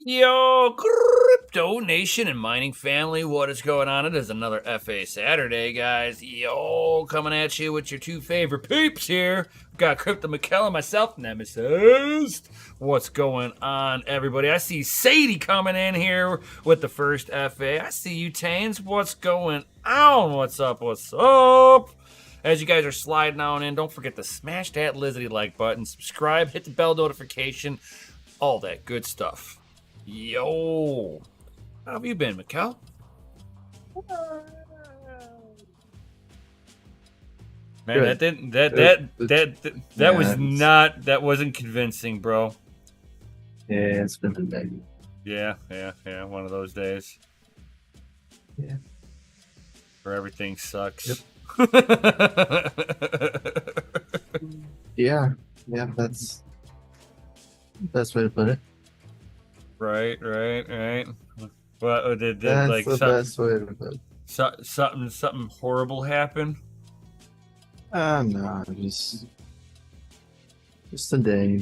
Yo, Crypto Nation and mining family, what is going on? It is another FA Saturday, guys. Yo, coming at you with your two favorite peeps here. We've got Crypto Mikkel and myself, Nemesis. What's going on, everybody? I see Sadie coming in here with the first FA. I see you, Tanes. What's going on? What's up? What's up? As you guys are sliding on in, don't forget to smash that lizardy like button, subscribe, hit the bell notification, all that good stuff. Yo, how have you been, Mikkel? Man, Good. that wasn't convincing, bro. Yeah, it's been a day. Yeah, one of those days. Yeah. Where everything sucks. Yep. Yeah, that's the best way to put it. Right. What did That's like the best way to put it. something horrible happen? No, just a day.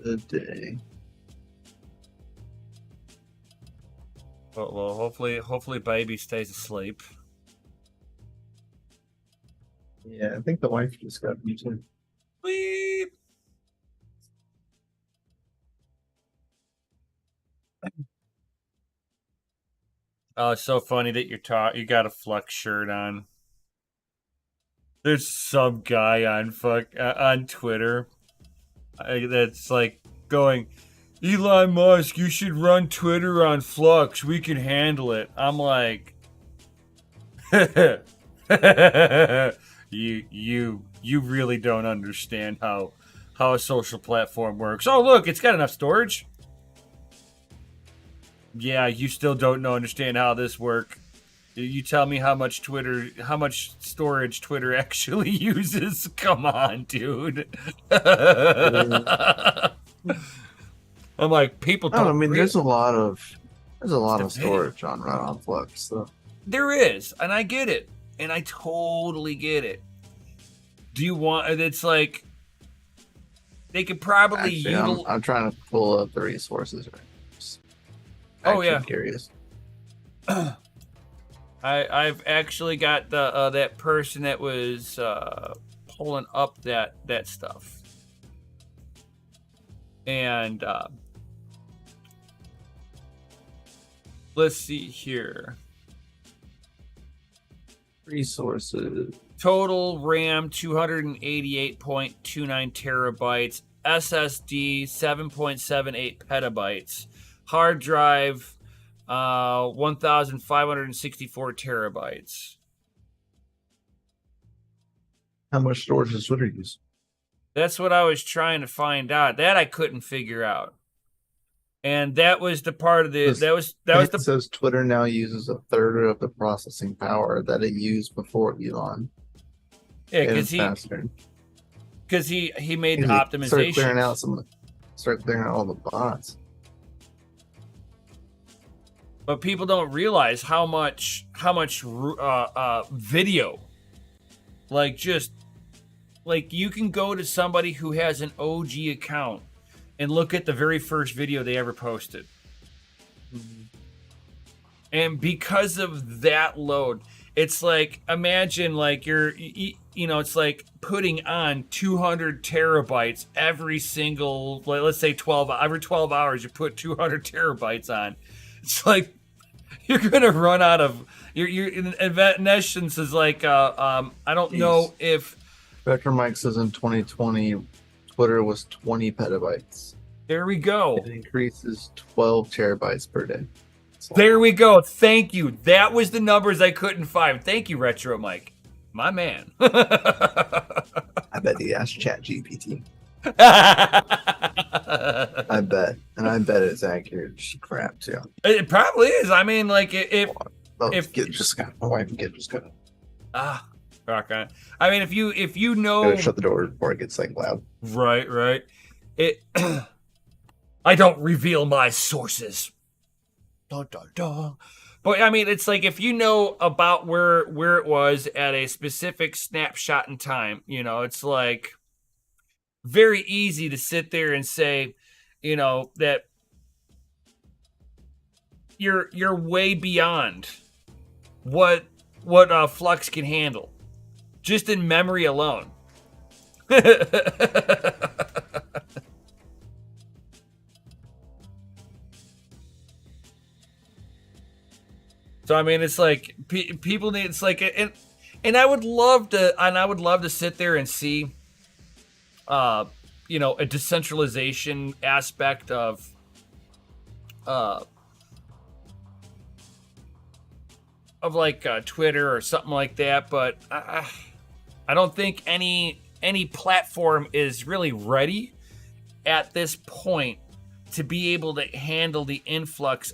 Just a day. Well, hopefully, baby stays asleep. Yeah, I think the wife just got me too. Bleep. Oh, it's so funny that you got a Flux shirt on. There's some guy on Twitter that's like going, Elon Musk, you should run Twitter on Flux. We can handle it. I'm like, you really don't understand how a social platform works. Oh, look, it's got enough storage. Yeah, you still don't understand how this works. You tell me how much storage Twitter actually uses. Come on, dude. I'm like, people don't. I mean, there's a lot of storage on Flux. So. There is, and I get it, and I totally get it. Do you want? It's like they could probably. Actually, I'm trying to pull up the resources. Right. Oh yeah, curious. I've actually got the that person that was pulling up that stuff, and let's see here. Resources. Total RAM 288.29 terabytes, SSD 7.78 petabytes. Hard drive, 1,564 terabytes. How much storage does Twitter use? That's what I was trying to find out. That I couldn't figure out. And that was the part of the. It says Twitter now uses a third of the processing power that it used before Elon. Yeah, because he made optimization. Start clearing out all the bots. But people don't realize how much video, like you can go to somebody who has an OG account and look at the very first video they ever posted. Mm-hmm. And because of that load, it's like, imagine like it's like putting on 200 terabytes every single, let's say every 12 hours you put 200 terabytes on. It's like, you're gonna run out of. You're in essence is like I don't know if. Spectrum Mike says in 2020, Twitter was 20 petabytes. There we go. It increases 12 terabytes per day. There we go. Thank you. That was the numbers I couldn't find. Thank you, Retro Mike, my man. I bet he asked ChatGPT. I bet it's accurate crap too. It probably is. I mean, like my wife just got rock on. I mean, if you know, shut the door before it gets like loud. Right. It. I don't reveal my sources. Dun, dun, dun. But I mean, it's like if you know about where it was at a specific snapshot in time, it's like very easy to sit there and say, that you're way beyond what Flux can handle, just in memory alone. So I mean, it's like people need. It's like, and I would love to sit there and see, a decentralization aspect uh, of like Twitter or something like that. But I don't think any platform is really ready at this point to be able to handle the influx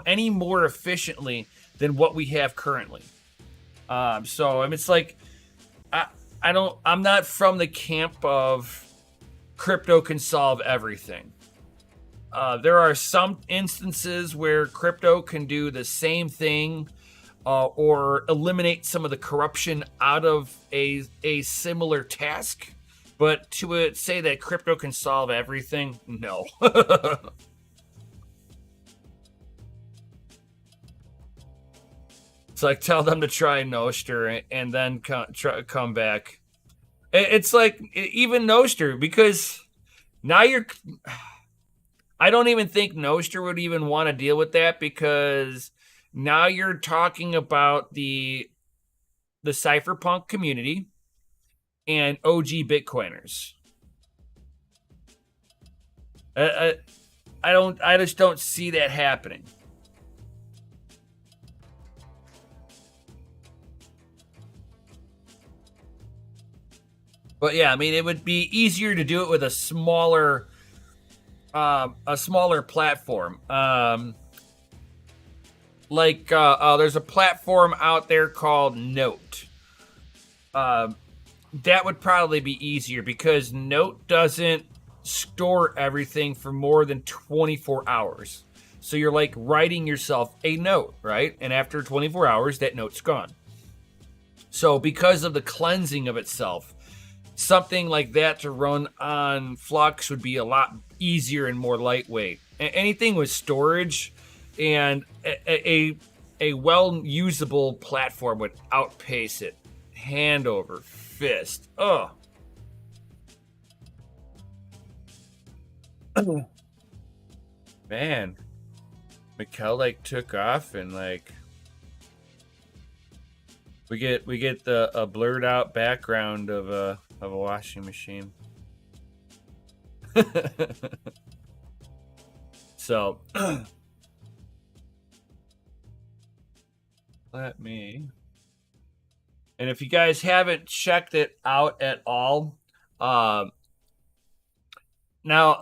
any more efficiently than what we have currently. So I mean, it's like I'm not from the camp of crypto can solve everything. There are some instances where crypto can do the same thing, or eliminate some of the corruption out of a similar task. But to say that crypto can solve everything, no. It's like, tell them to try Nostr and then come back. It's like, even Nostr, because now I don't even think Nostr would even want to deal with that, because now you're talking about the cypherpunk community and OG Bitcoiners. I just don't see that happening. But yeah, I mean, it would be easier to do it with a smaller platform. There's a platform out there called Note. That would probably be easier, because Note doesn't store everything for more than 24 hours. So you're like writing yourself a note, right? And after 24 hours, that note's gone. So because of the cleansing of itself, something like that to run on Flux would be a lot easier and more lightweight. Anything with storage and a well usable platform would outpace it, hand over fist. Oh, man, Mikkel like took off, and like we get a blurred out background of a washing machine. So let me. And if you guys haven't checked it out at all, now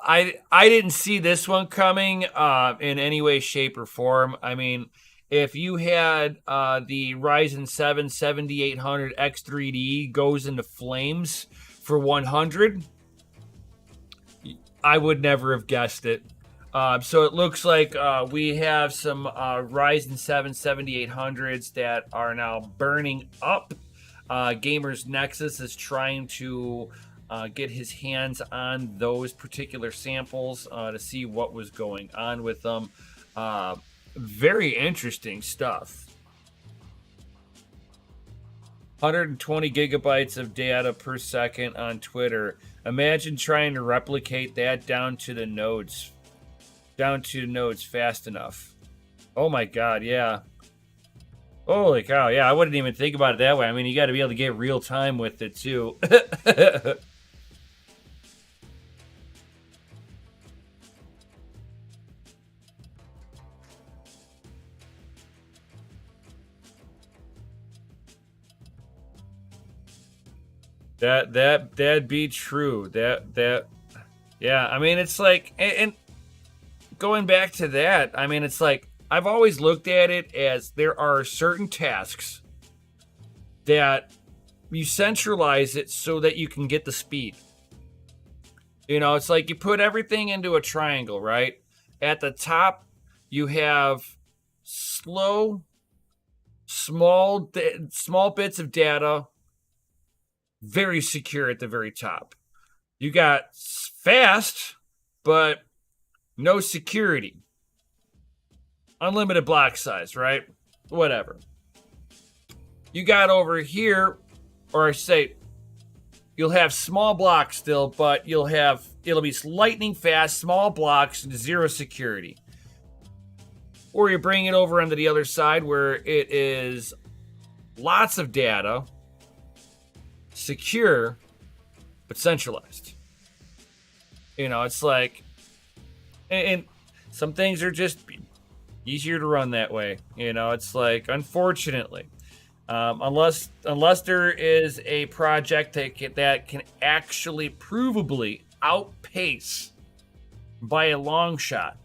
I didn't see this one coming in any way, shape, or form. I mean, if you had the Ryzen 7 7800 X3D goes into flames for 100, I would never have guessed it. So it looks like we have some Ryzen 7 7800s that are now burning up. Gamers Nexus is trying to get his hands on those particular samples to see what was going on with them. Very interesting stuff. 120 gigabytes of data per second on Twitter. Imagine trying to replicate that down to nodes fast enough. Oh my god, yeah. Holy cow, yeah, I wouldn't even think about it that way. I mean, you got to be able to get real time with it too. That'd be true. Yeah, I mean, it's like, and going back to that, I mean, it's like, I've always looked at it as there are certain tasks that you centralize it so that you can get the speed. It's like you put everything into a triangle, right? At the top, you have slow, small bits of data, very secure at the very top. You got fast, but no security. Unlimited block size, right? Whatever. You got over here, or I say, you'll have small blocks still, but it'll be lightning fast, small blocks, zero security. Or you bring it over onto the other side where it is lots of data, secure, but centralized. It's like, and some things are just easier to run that way. It's like, unfortunately, unless there is a project that can actually provably outpace by a long shot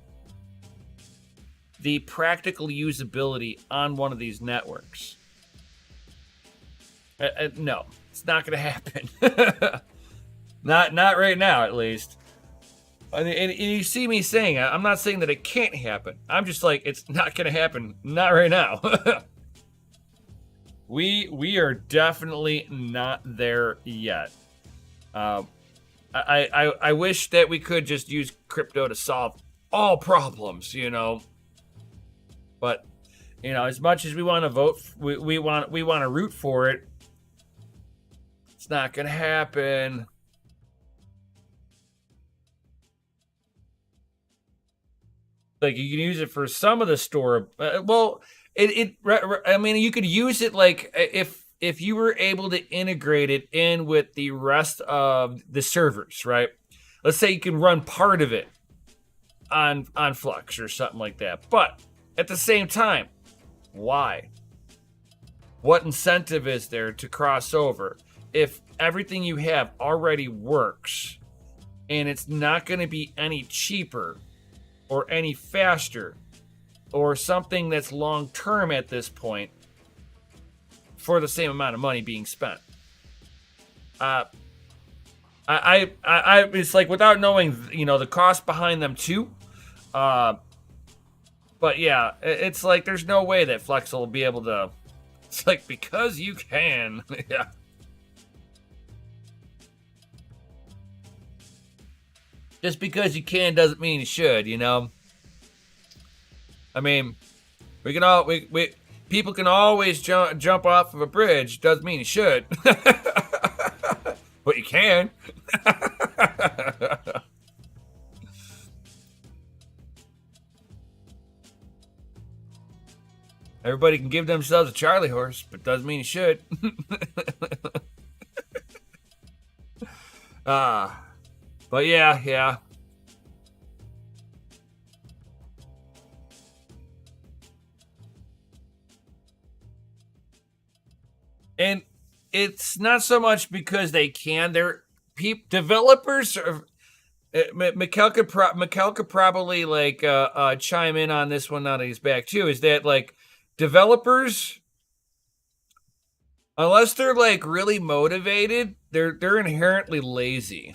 the practical usability on one of these networks. No, it's not going to happen. Not right now, at least. And you see me saying it. I'm not saying that it can't happen. I'm just like, it's not going to happen. Not right now. We are definitely not there yet. I wish that we could just use crypto to solve all problems, But as much as we want to vote, we want to root for it. It's not going to happen. Like, you can use it for some of the store. I mean, you could use it like if you were able to integrate it in with the rest of the servers, right? Let's say you can run part of it on Flux or something like that. But at the same time, why? What incentive is there to cross over if everything you have already works and it's not going to be any cheaper or any faster or something that's long term at this point for the same amount of money being spent? It's like, without knowing, the cost behind them too. But yeah, it's like, there's no way that Flex will be able to. It's like, because you can. Yeah. Just because you can doesn't mean you should, I mean, people can always jump off of a bridge. Doesn't mean you should. But you can. Everybody can give themselves a Charlie horse, but doesn't mean you should. But yeah. And it's not so much because they can. Developers are. Mikkel could probably chime in on this one now that he's back too. Is that, like, developers, unless they're like really motivated, they're inherently lazy.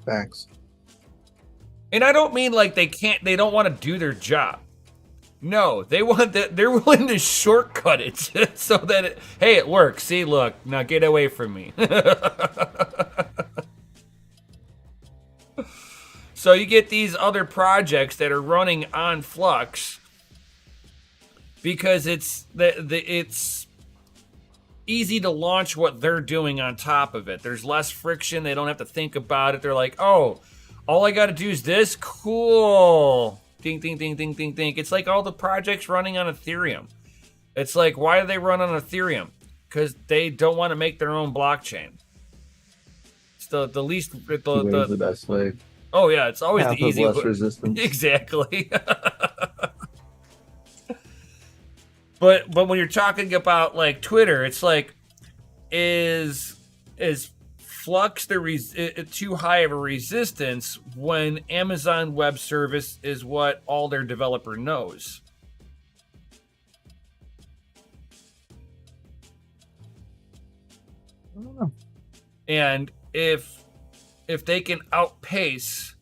Facts. And I don't mean like they don't want to do their job. No, they're willing to shortcut it so that it works. See, look, now get away from me. So you get these other projects that are running on Flux because it's easy to launch what they're doing on top of it. There's less friction. They don't have to think about it. They're like, oh, all I got to do is this? Cool. Ding, ding, ding, ding, ding, ding. It's like all the projects running on Ethereum. It's like, why do they run on Ethereum? Because they don't want to make their own blockchain. It's the least... the best way. Oh, yeah, it's always Half the easy of less resistance. Exactly. But when you're talking about, like, Twitter, it's like, is Flux too high of a resistance when Amazon Web Service is what all their developer knows? I don't know. And if they can outpace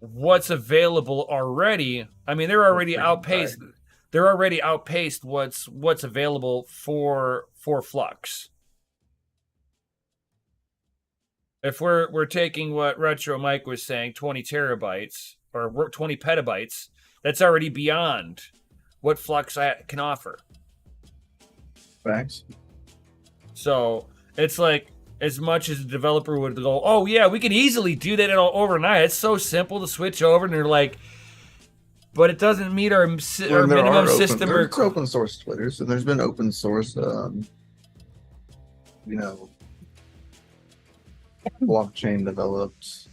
what's available already, I mean, they're already outpaced. They're already outpaced what's available for Flux. if we're taking what Retro Mike was saying, 20 terabytes or 20 petabytes, that's already beyond what Flux can offer. Facts. So it's like, as much as the developer would go, oh yeah, we can easily do that overnight. It's so simple to switch over, and they're like, but it doesn't meet our minimum system. There's open source Twitter, so there's been open source, blockchain developed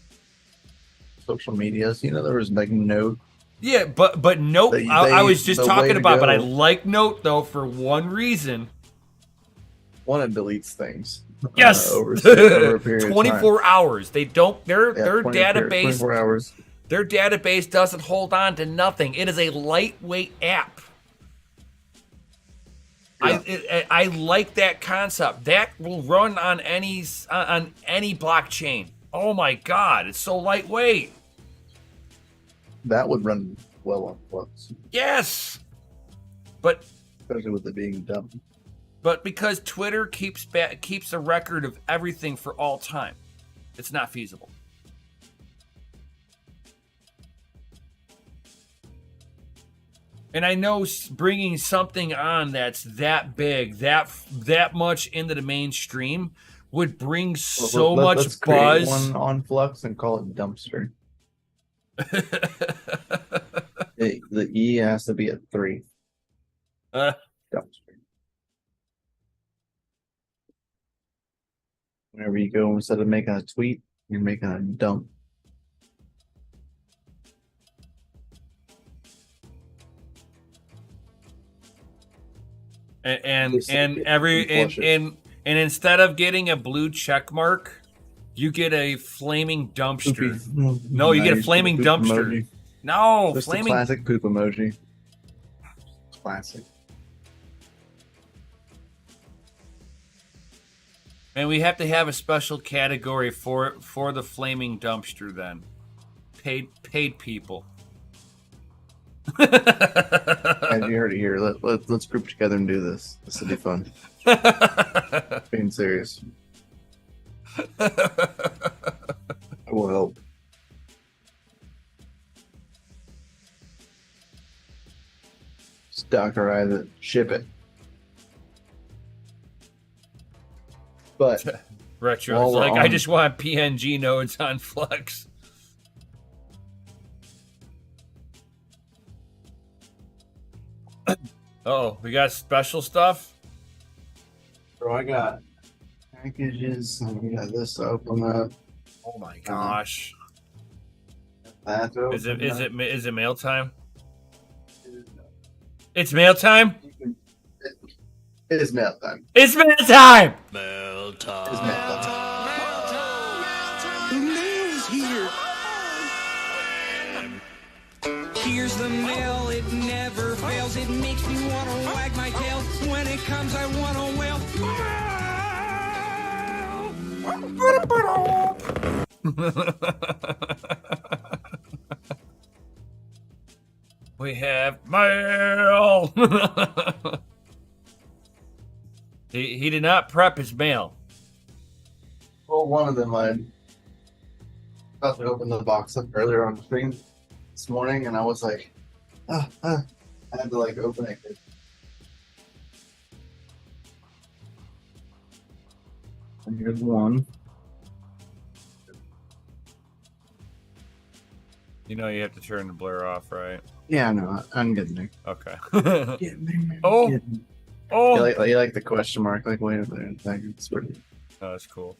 social medias. There was like Note. Yeah, but Note, I was just talking about, but I like Note though for one reason. One, it deletes things. Yes, over a period 24 of time. hours. They don't. Their database. 24 hours. Their database doesn't hold on to nothing. It is a lightweight app. Yeah. I like that concept. That will run on any blockchain. Oh my god, it's so lightweight. That would run well on Flux. Yes, but especially with it being dumb. But because Twitter keeps a record of everything for all time, it's not feasible. And I know bringing something on that's that big, that much into the mainstream would bring so much let's buzz. Create one on Flux and call it Dumpster. The E has to be at 3. Dumpster. Whenever you go, instead of making a tweet, you're making a dump. And instead of getting a blue check mark, you get a flaming dumpster. No, you get a flaming dumpster. Emoji. No, just flaming. A classic poop emoji. Classic. And we have to have a special category for the flaming dumpster then. Paid people. As you heard it here, let's group together and do this. This will be fun. Being serious. I will help. Dockerize it, ship it. But Retro's like, I just want PNG nodes on Flux. Oh, we got special stuff? Bro, I got packages. We got this to open up. Oh my gosh. Is it mail time? It's mail time? It is mail time. It's mail time! Mail time. It's mail time. The mail's here. Here's the mail, it never fails. It makes me want to wag my tail. When it comes, I want to wail. We have mail! He did not prep his mail. Well, one of them I about to open the box up earlier on the stream this morning, and I was like, I had to open it. And here's one. You know you have to turn the blur off, right? Yeah, I know. I'm getting there. Okay. Getting there. Oh. Getting there. Oh. You like the question mark? Wait a minute. It's pretty. Oh, that's cool.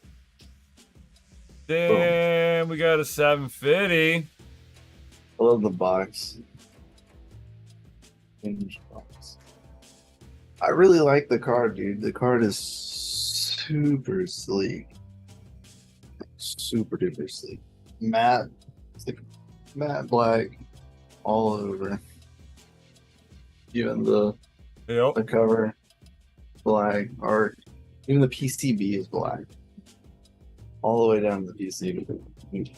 Damn, we got a 750. I love the box. Box. I really like the card, dude. The card is super sleek. Super duper sleek. Matte. It's like matte black all over. Even the cover black, or even the PCB is black. All the way down to the PCB.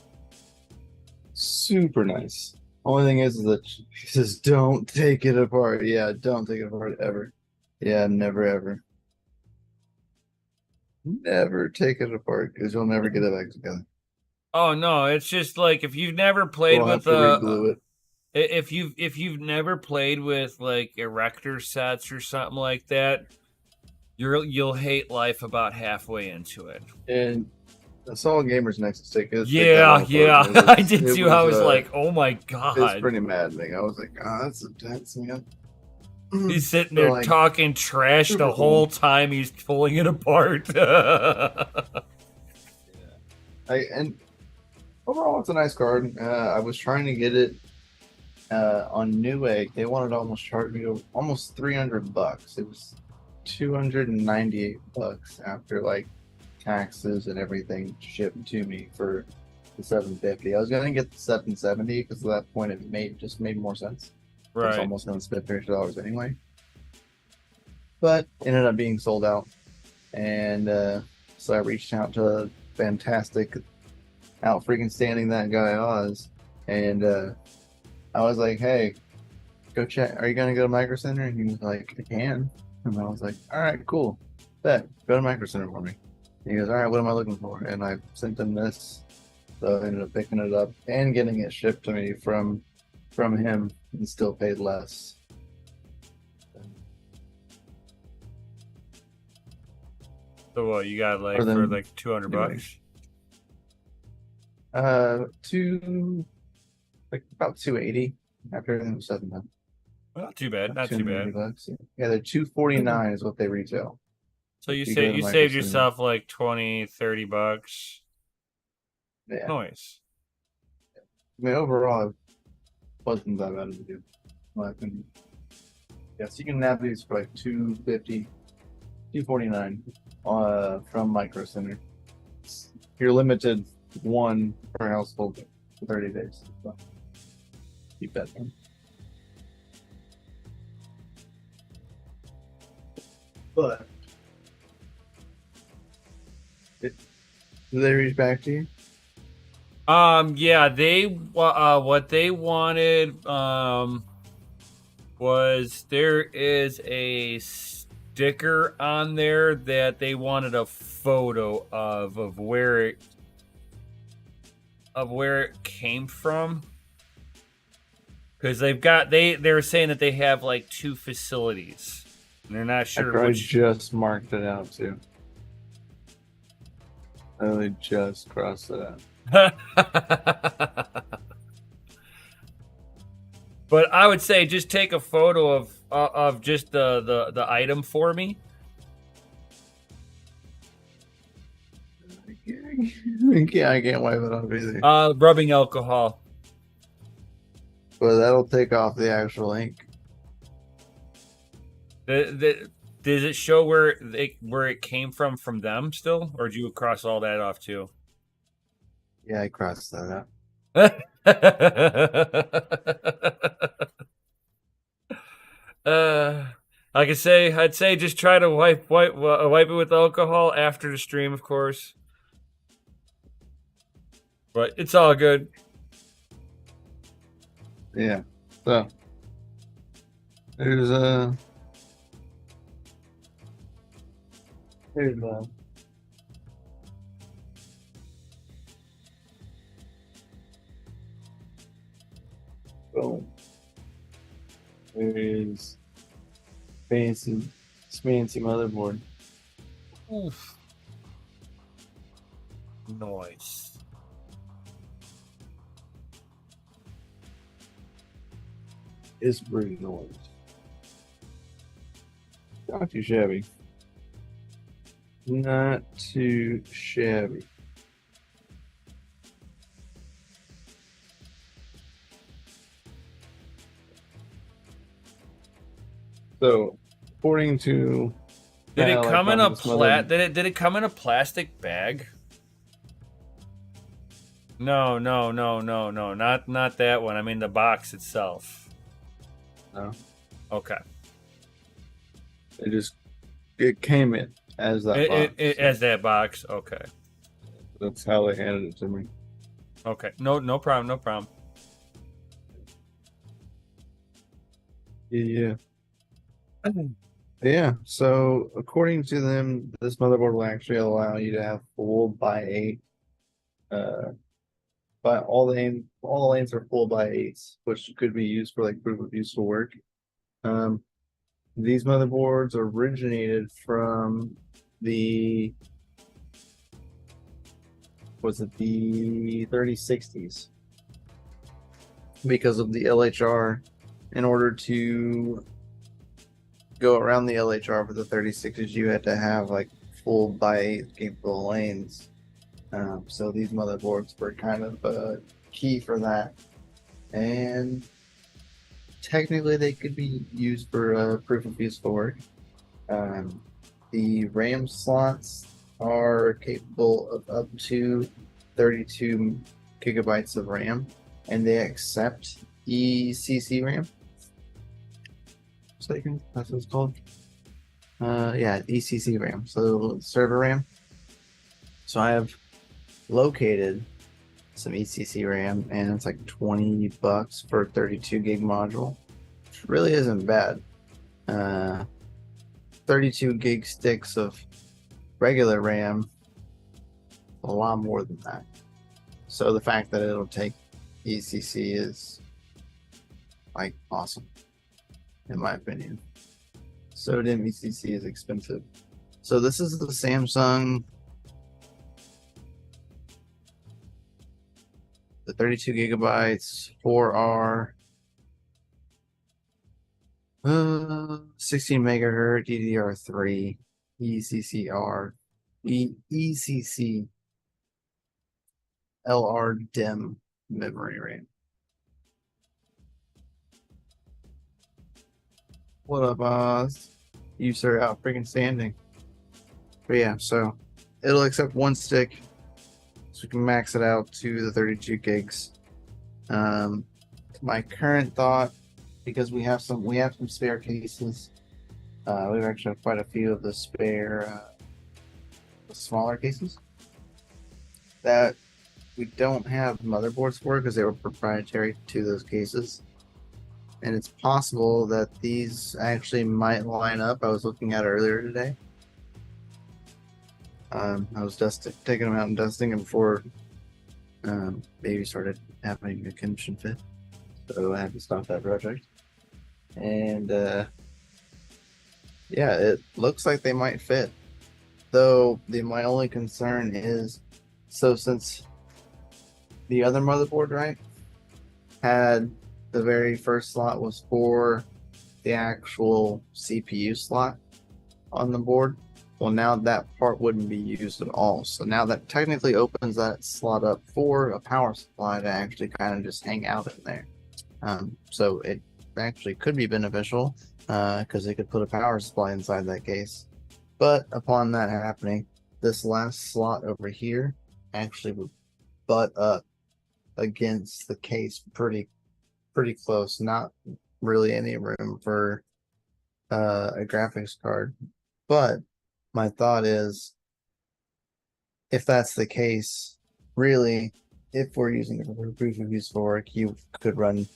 Super nice. Only thing is that he says, don't take it apart. Yeah, don't take it apart ever. Yeah, never ever. Never take it apart because you'll never get it back together. Oh no, it's just like if you've never played We'll have with to reglue it. if you've never played with like erector sets or something like that, you'll hate life about halfway into it. And I saw Gamer's Nexus take it. Yeah, I did too. I was like, oh my It's god. pretty maddening. I was like, that's intense, man. He's sitting So, there like, talking trash super the whole cool. time he's pulling it apart. And overall, it's a nice card. I was trying to get it on Newegg. They wanted to almost charge me almost $300. It was $298 after like taxes and everything shipped to me for the 750. I was gonna get the 770 because at that point it made more sense. I was Right. almost gonna spend $300 anyway, but ended up being sold out, and so I reached out to fantastic, out freaking standing that guy Oz, and I was like, hey, go check. Are you gonna go to Micro Center? And he was like, I can. And I was like, all right, cool. Bet. Go to Micro Center for me. And he goes, all right, what am I looking for? And I sent him this. So I ended up picking it up and getting it shipped to me from him and still paid less. So what you got like Or then- for like $200? About 280 after everything was said and done. Not too bad. Not too bad. $280. Yeah, they're $249 is what they retail. So you You say go to you Micro saved Center. yourself like $20-$30. Yeah. Nice. I mean, overall, it wasn't that bad of a deal. Well, yes, you can have these for like $250, $249 from Micro Center. You're limited one per household for 30 days. So keep that in. But did they reach back to you? Yeah, they what they wanted was there is a sticker on there that they wanted a photo of where it came from, because they're saying that they have like 2 facilities and they're not sure I which. just marked it out too. I only just crossed it out. But I would say just take a photo of just the item for me. Yeah, I can't wipe it off either. Rubbing alcohol. But that'll take off the actual ink. Does it show where it came from them still, or did you cross all that off too? Yeah, I crossed that out. Like I say, I'd say just try to wipe it with alcohol after the stream, of course. But it's all good. Yeah. So there's boom. There is fancy motherboard. Oof. Nice. It's pretty noise. Not too shabby. Not too shabby. So, according to Did it come in a Electronics Mother- did it come in a plastic bag? No, not that one. I mean the box itself. No. Okay. It came in as that box. As that box. Okay. That's how they handed it to me. Okay. No problem. Yeah. Yeah, so according to them, this motherboard will actually allow you to have full by 8. But all the lanes are full by 8s, which could be used for like proof of useful work. Um, these motherboards originated from the the 3060s because of the LHR. In order to go around the LHR for the 3060s, you had to have like full by 8 capable lanes. So these motherboards were kind of key for that. And technically, they could be used for proof of useful work. The RAM slots are capable of up to 32 gigabytes of RAM, and they accept ECC RAM. So that's what it's called. Yeah, ECC RAM. So server RAM. So I have located some ECC RAM, and it's like $20 for a 32 gig module, which really isn't bad. 32 gig sticks of regular RAM, a lot more than that. So the fact that it'll take ECC is like awesome, in my opinion. SODIMM ECC is expensive. So this is the Samsung, the 32 gigabytes 4R 16 megahertz DDR3 ECC LR DIMM memory RAM. What up, Oz? You sir out freaking standing. But yeah, so it'll accept one stick, so we can max it out to the 32 gigs. My current thought, because we have some spare cases. We've actually have quite a few of the spare smaller cases that we don't have motherboards for because they were proprietary to those cases. And it's possible that these actually might line up. I was looking at earlier today. I was taking them out and dusting them before baby started having a condition fit. So I had to stop that project. And yeah, it looks like they might fit. Though my only concern is, so since the other motherboard, right, had the very first slot was for the actual CPU slot on the board. Well, now that part wouldn't be used at all. So now that technically opens that slot up for a power supply to actually kind of just hang out in there. So it actually could be beneficial because they could put a power supply inside that case. But upon that happening, this last slot over here actually would butt up against the case pretty close. Not really any room for a graphics card. But my thought is, if that's the case, really, if we're using it for proof of useful work, you could run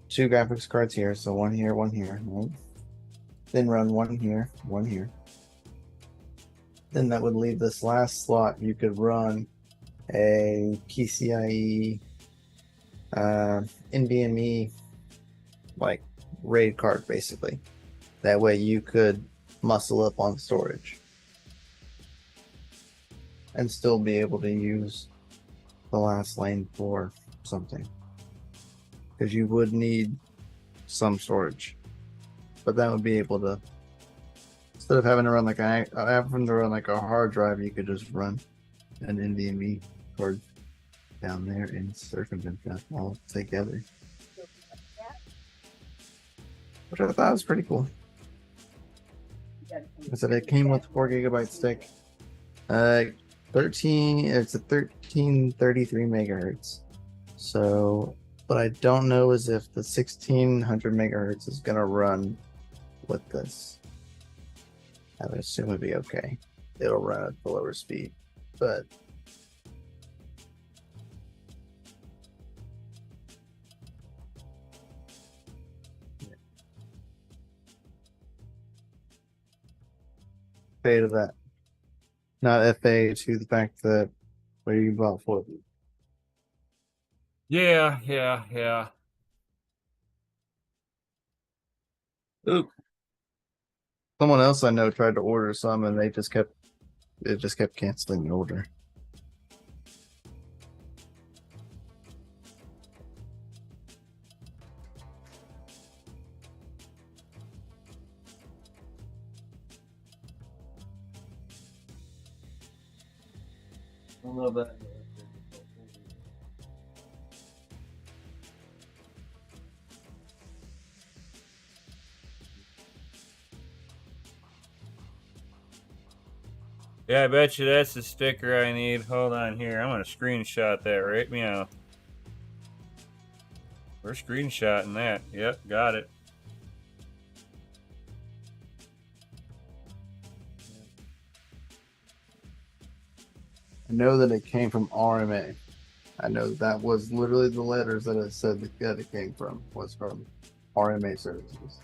2 graphics cards here. So one here, right? Then run one here, one here. Then that would leave this last slot. You could run a PCIe, NVMe, like RAID card, basically. That way you could muscle up on storage and still be able to use the last lane for something, because you would need some storage. But that would be able to, instead of having to run like a hard drive, you could just run an NVMe card down there and circumvent that all together, which I thought was pretty cool. I said it came with 4 gigabyte stick. It's a 1333 megahertz. So what I don't know is if the 1600 megahertz is gonna run with this. I would assume it'd be okay. It'll run at the lower speed, but FA to that. Not FA to the fact that where you bought for. Yeah. Ooh. Someone else I know tried to order some and it just kept canceling the order. I love that. Yeah, I bet you that's the sticker I need. Hold on here. I'm gonna screenshot that right meow. We're screenshotting that. Yep, got it. I know that it came from RMA. I know that was literally the letters that it said that it came from was from RMA services.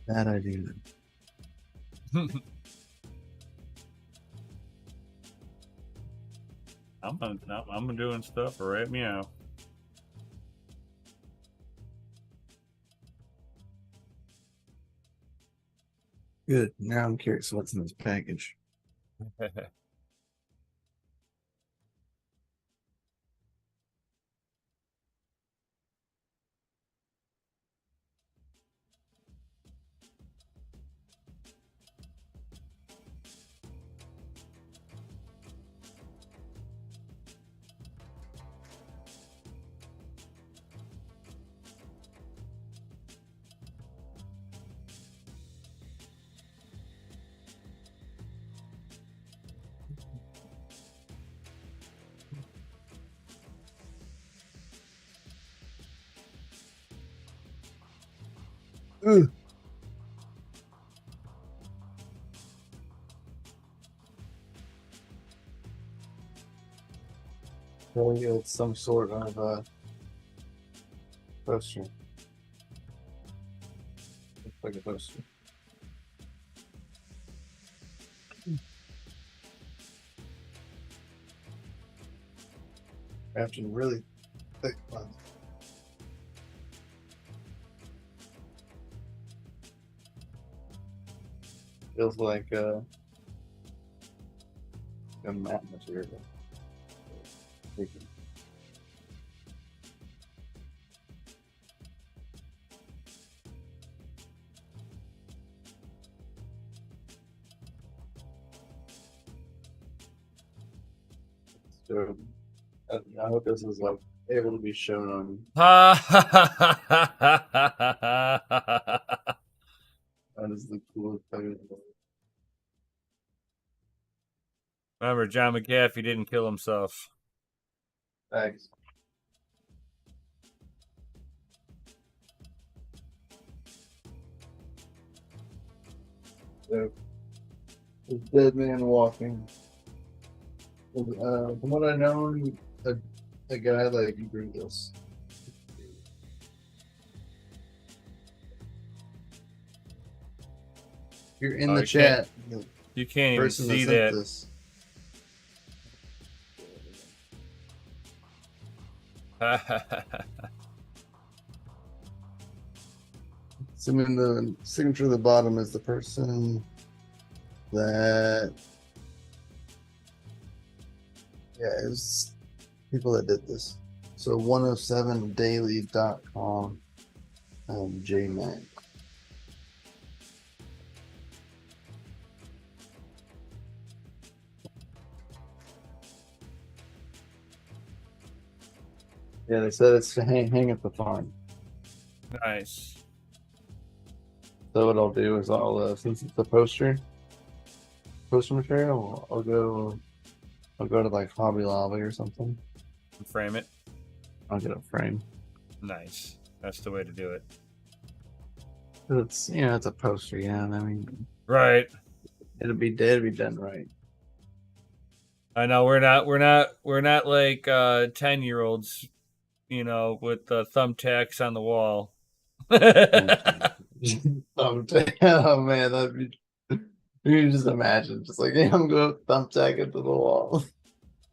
That I do. I'm doing stuff right meow. Good. Now I'm curious what's in this package. Ugh. Really, it's some sort of poster. Looks like a poster. Wrapped in really thick ones. Feels like a matte material. So I hope this is like able to be shown on. That is the coolest thing in the world. Remember, John McAfee didn't kill himself. Thanks. So, this dead man walking. From what I know, a guy like you bring this. You're in the chat. You can't even Person see sent that. this. Assuming the signature at the bottom is the person that, yeah, it was people that did this. So 107daily.com JMac. Yeah, they said it's to hang at the farm. Nice. So what I'll do is I'll since it's a poster material, I'll go to like Hobby Lobby or something. Frame it. I'll get a frame. Nice. That's the way to do it. It's it's a poster, yeah. I mean, Right. It'll be dead. Be done right. I know we're not like 10-year-olds, you know, with thumbtacks on the wall. Oh man, that'd be. You can just imagine, just like, yeah, I'm going to thumbtack it to the wall.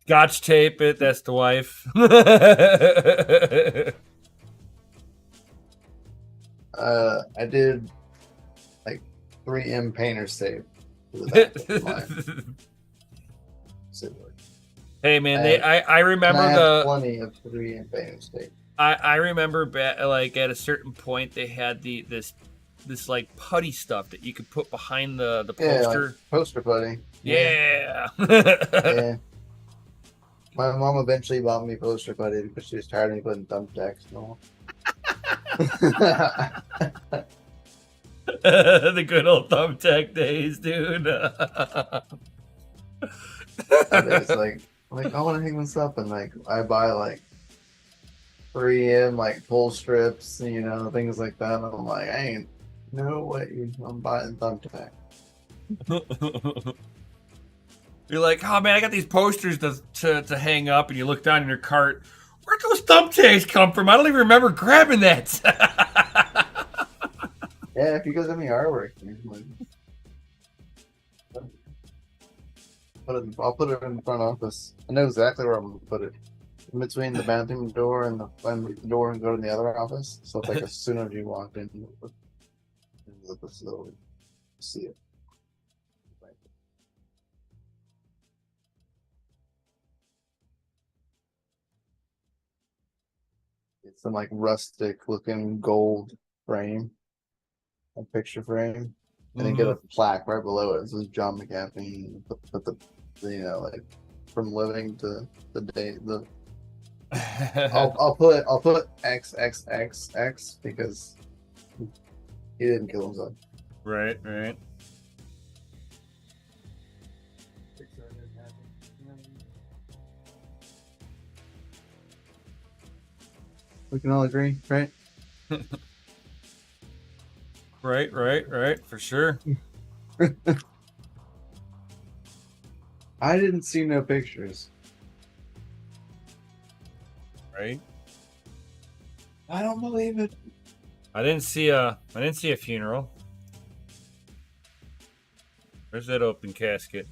Scotch tape it. That's the wife. I did like 3M painter's tape to the back of mine. Hey man, I remember I have plenty of 3M painter's tape. I remember like at a certain point they had this like putty stuff that you could put behind the poster. Like poster putty. Yeah. Yeah. My mom eventually bought me poster putty because she was tired of me putting thumbtacks and all. The good old thumbtack days, dude. It's like I want to hang this up, and like I buy like 3M like pull strips, you know, things like that. And I'm like, I ain't no way I'm buying thumbtack. You're like, oh man, I got these posters to hang up, and you look down in your cart. Where'd those thumbtacks come from? I don't even remember grabbing that. Yeah, if you guys have any artwork, I'll put it in the front office. I know exactly where I'm gonna put it. In between the bathroom door and the door and go to the other office. So it's like as soon as you walk in, you look into the facility, see it. It's some like rustic looking gold frame, a picture frame, and then get a plaque right below it. It says John McAfee. Put the you know, like from living to the day the. I'll put XXXX because he didn't kill himself. Right. We can all agree, right? Right, for sure. I didn't see no pictures. Right? I don't believe it. I didn't see a funeral. Where's that open casket?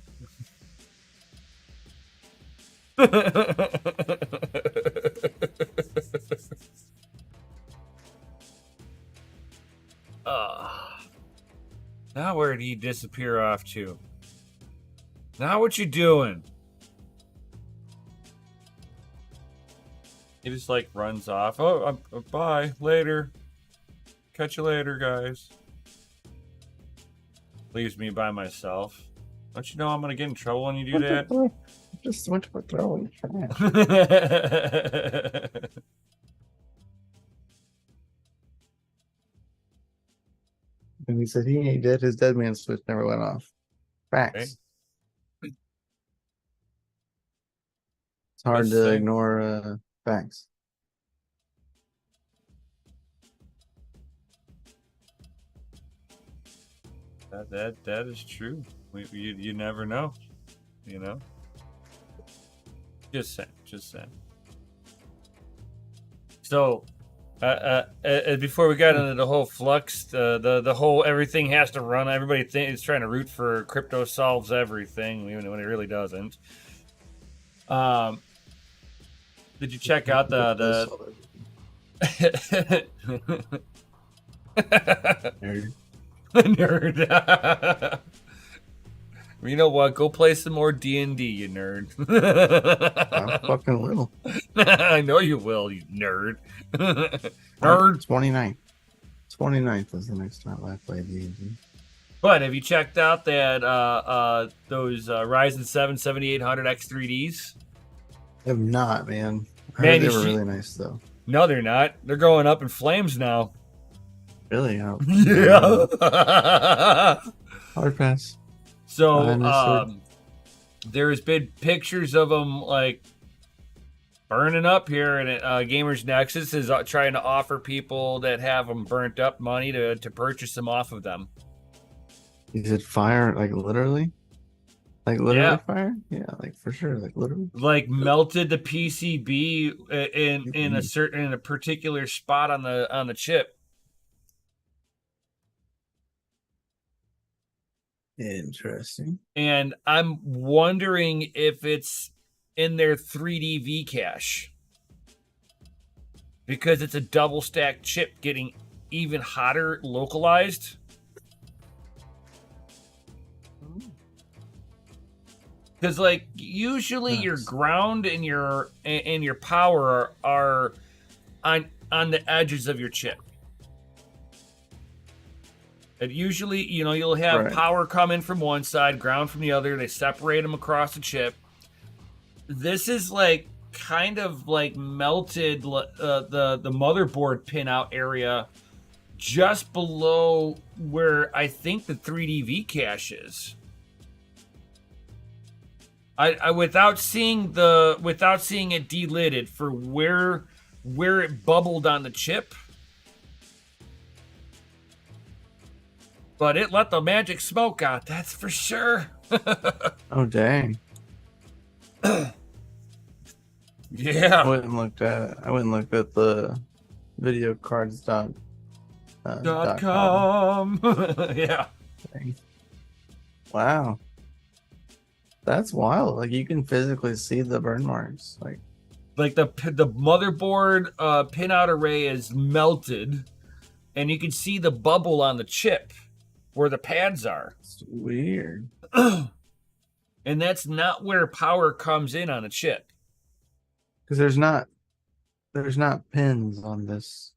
Now where did he disappear off to? Now what you doing? He just like runs off. Oh, bye. Later. Catch you later, guys. Leaves me by myself. Don't you know I'm gonna get in trouble when you do that? Just went to throw in trash. And he said he ain't dead. His dead man switch never went off. Facts. Okay. It's hard to ignore facts. That is true. You never know, you know. Just saying. So, before we got into the whole flux, the whole everything has to run. Everybody is trying to root for crypto solves everything, even when it really doesn't. Did you check out the nerd? You know what? Go play some more D&D, you nerd. I fucking will. I know you will, you nerd. Nerd. 29th. 29th is the next time I play D&D. But have you checked out that those Ryzen 7 7800 X3Ds? I have not, man. I Man, heard they were really nice, though. No, they're not. They're going up in flames now. Really? Oh. Yeah. Hard pass. So, there's been pictures of them like burning up here, and Gamers Nexus is trying to offer people that have them burnt up money to purchase them off of them. You said fire, like literally? Like literally Yeah, fire? Yeah, like for sure, like literally. like melted the PCB in a particular spot on the chip. Interesting. And I'm wondering if it's in their 3D V cache because it's a double stack chip getting even hotter localized. Because like usually your Yes. ground and your power are on the edges of your chip. And usually, you'll have Right. power come in from one side, ground from the other. They separate them across the chip. This is like kind of like melted the motherboard pinout area just below where I think the 3D V cache is. I without seeing it delidded for where it bubbled on the chip. But it let the magic smoke out, that's for sure. Oh dang. Yeah. I went and looked at the video cards .com. Yeah. Dang. Wow. That's wild. Like you can physically see the burn marks. Like The motherboard pinout array is melted, and you can see the bubble on the chip where the pads are. it's weird. And that's not where power comes in on a chip. Because there's not pins on this.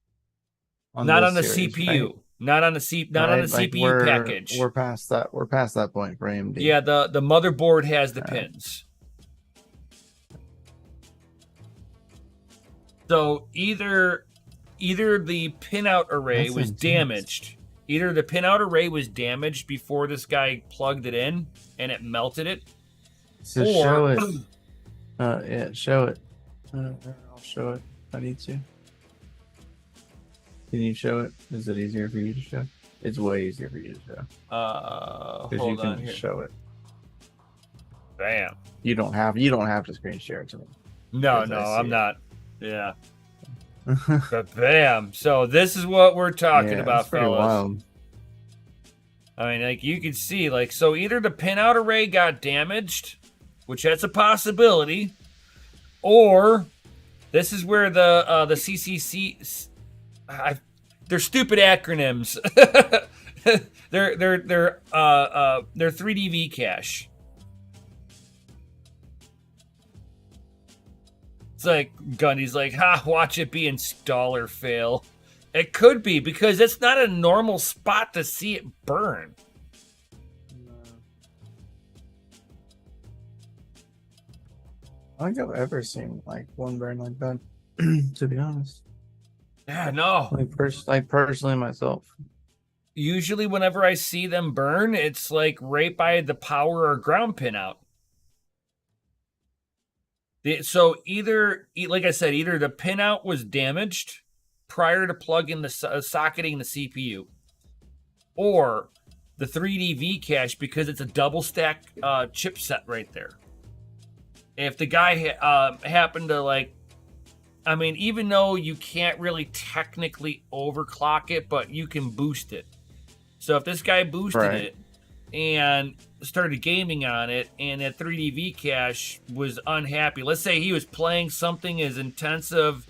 Not on the series, CPU. right? Not on the Like, CPU package. We're past that. We're past that point for AMD. Yeah, the motherboard has the pins. So either the pinout array That's was intense. damaged. Either the pinout array was damaged before this guy plugged it in and it melted it. So or, show it. Yeah, show it. I'll show it. I need to. Can you show it? Is it easier for you to show? It's way easier for you to show. Because you hold can on here. show it. Bam. You don't have to screen share it to me. No, Because I see I'm it. not. Yeah. But bam. So this is what we're talking Yeah, about, it's pretty fellas. wild. I mean, like you can see, like, so either the pinout array got damaged, which that's a possibility, or this is where the CCC, they're stupid acronyms. they're 3D V cache. It's like Gundy's like, watch it be installer fail. It could be because it's not a normal spot to see it burn. I don't think I've ever seen like one burn like that. To be honest, Yeah, no. like personally myself. Usually whenever I see them burn, it's like right by the power or ground pin out. So either, like I said, either the pinout was damaged prior to plugging the socketing the CPU, or the 3D V cache because it's a double stack chipset right there. If the guy happened to like, I mean, even though you can't really technically overclock it, but you can boost it. So if this guy boosted it and started gaming on it, and that 3D V cache was unhappy. Let's say he was playing something as intensive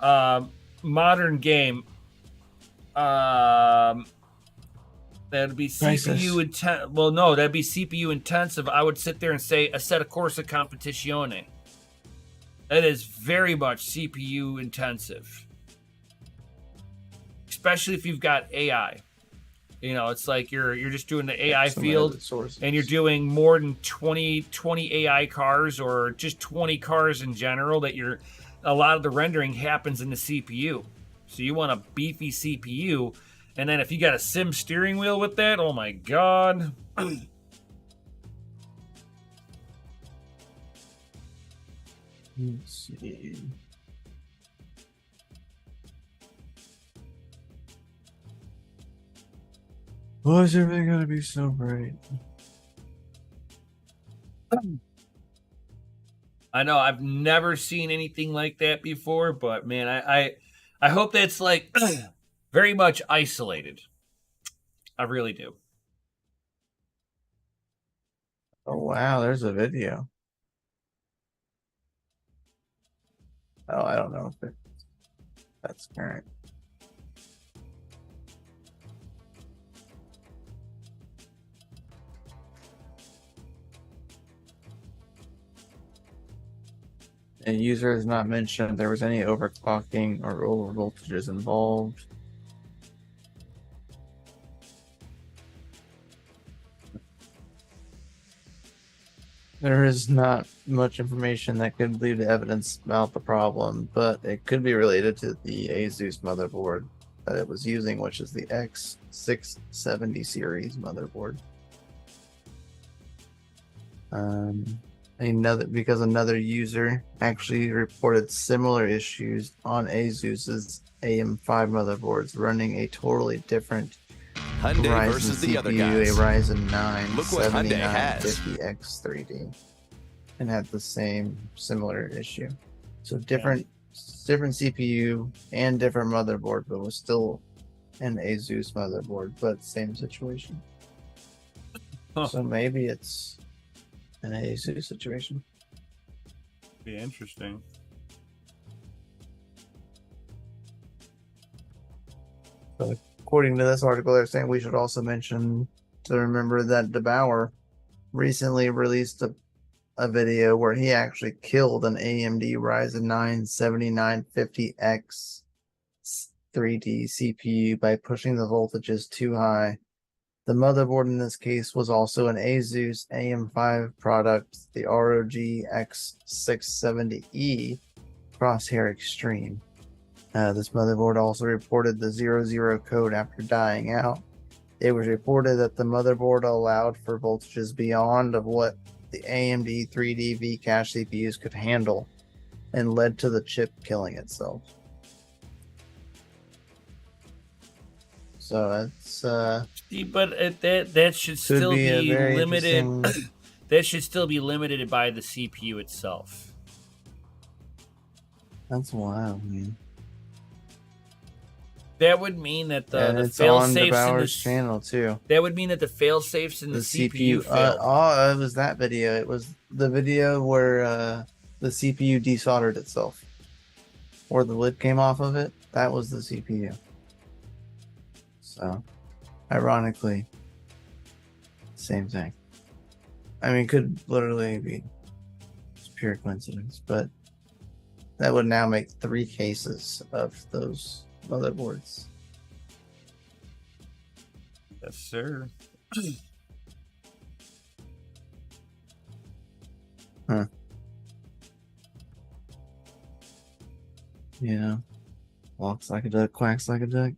modern game. That'd be CPU intensive. Well, no, that'd be CPU intensive. I would sit there and say Assetto Corsa Competizione. That is very much CPU intensive, especially if you've got AI. You know, it's like you're just doing the AI field, and you're doing more than 20 AI cars or just 20 cars in general. That a lot of the rendering happens in the CPU. So you want a beefy CPU, and then if you got a sim steering wheel with that, oh my god. Let's see. Why is everything gotta be so bright? I know I've never seen anything like that before, but man, I hope that's like very much isolated. I really do. Oh wow, there's a video. Oh, I don't know if that's current. A user has not mentioned if there was any overclocking or over voltages involved. There is not much information that could lead to evidence about the problem, but it could be related to the Asus motherboard that it was using, which is the X670 series motherboard. Another user actually reported similar issues on Asus's AM5 motherboards running a totally different Hyundai Ryzen versus CPU, the other guys. a Ryzen 9 Look what Hyundai has. 7950X 3D, and had the similar issue. So different CPU and different motherboard, but was still an Asus motherboard, but same situation. Huh. So maybe it's an Asus situation. Be interesting. But according to this article, they're saying we should also mention to remember that DeBauer recently released a video where he actually killed an AMD Ryzen 9 7950X 3D CPU by pushing the voltages too high. The motherboard in this case was also an Asus AM5 product, the ROG X670E Crosshair Extreme. This motherboard also reported the 00 code after dying out. It was reported that the motherboard allowed for voltages beyond of what the AMD 3D V-Cache CPUs could handle and led to the chip killing itself. So it's But that should still be a be very limited. interesting- That should still be limited by the CPU itself. that's wild, man. That would mean that And the it's fail on safes in DeBauer's the channel too. that would mean that the fail safes in the, CPU failed. It was that video. It was the video where the CPU desoldered itself, or the lid came off of it. That was the CPU. So, ironically, same thing. I mean, could literally be just pure coincidence, but that would now make 3 cases of those motherboards. Yes, sir. Yeah, walks like a duck, quacks like a duck.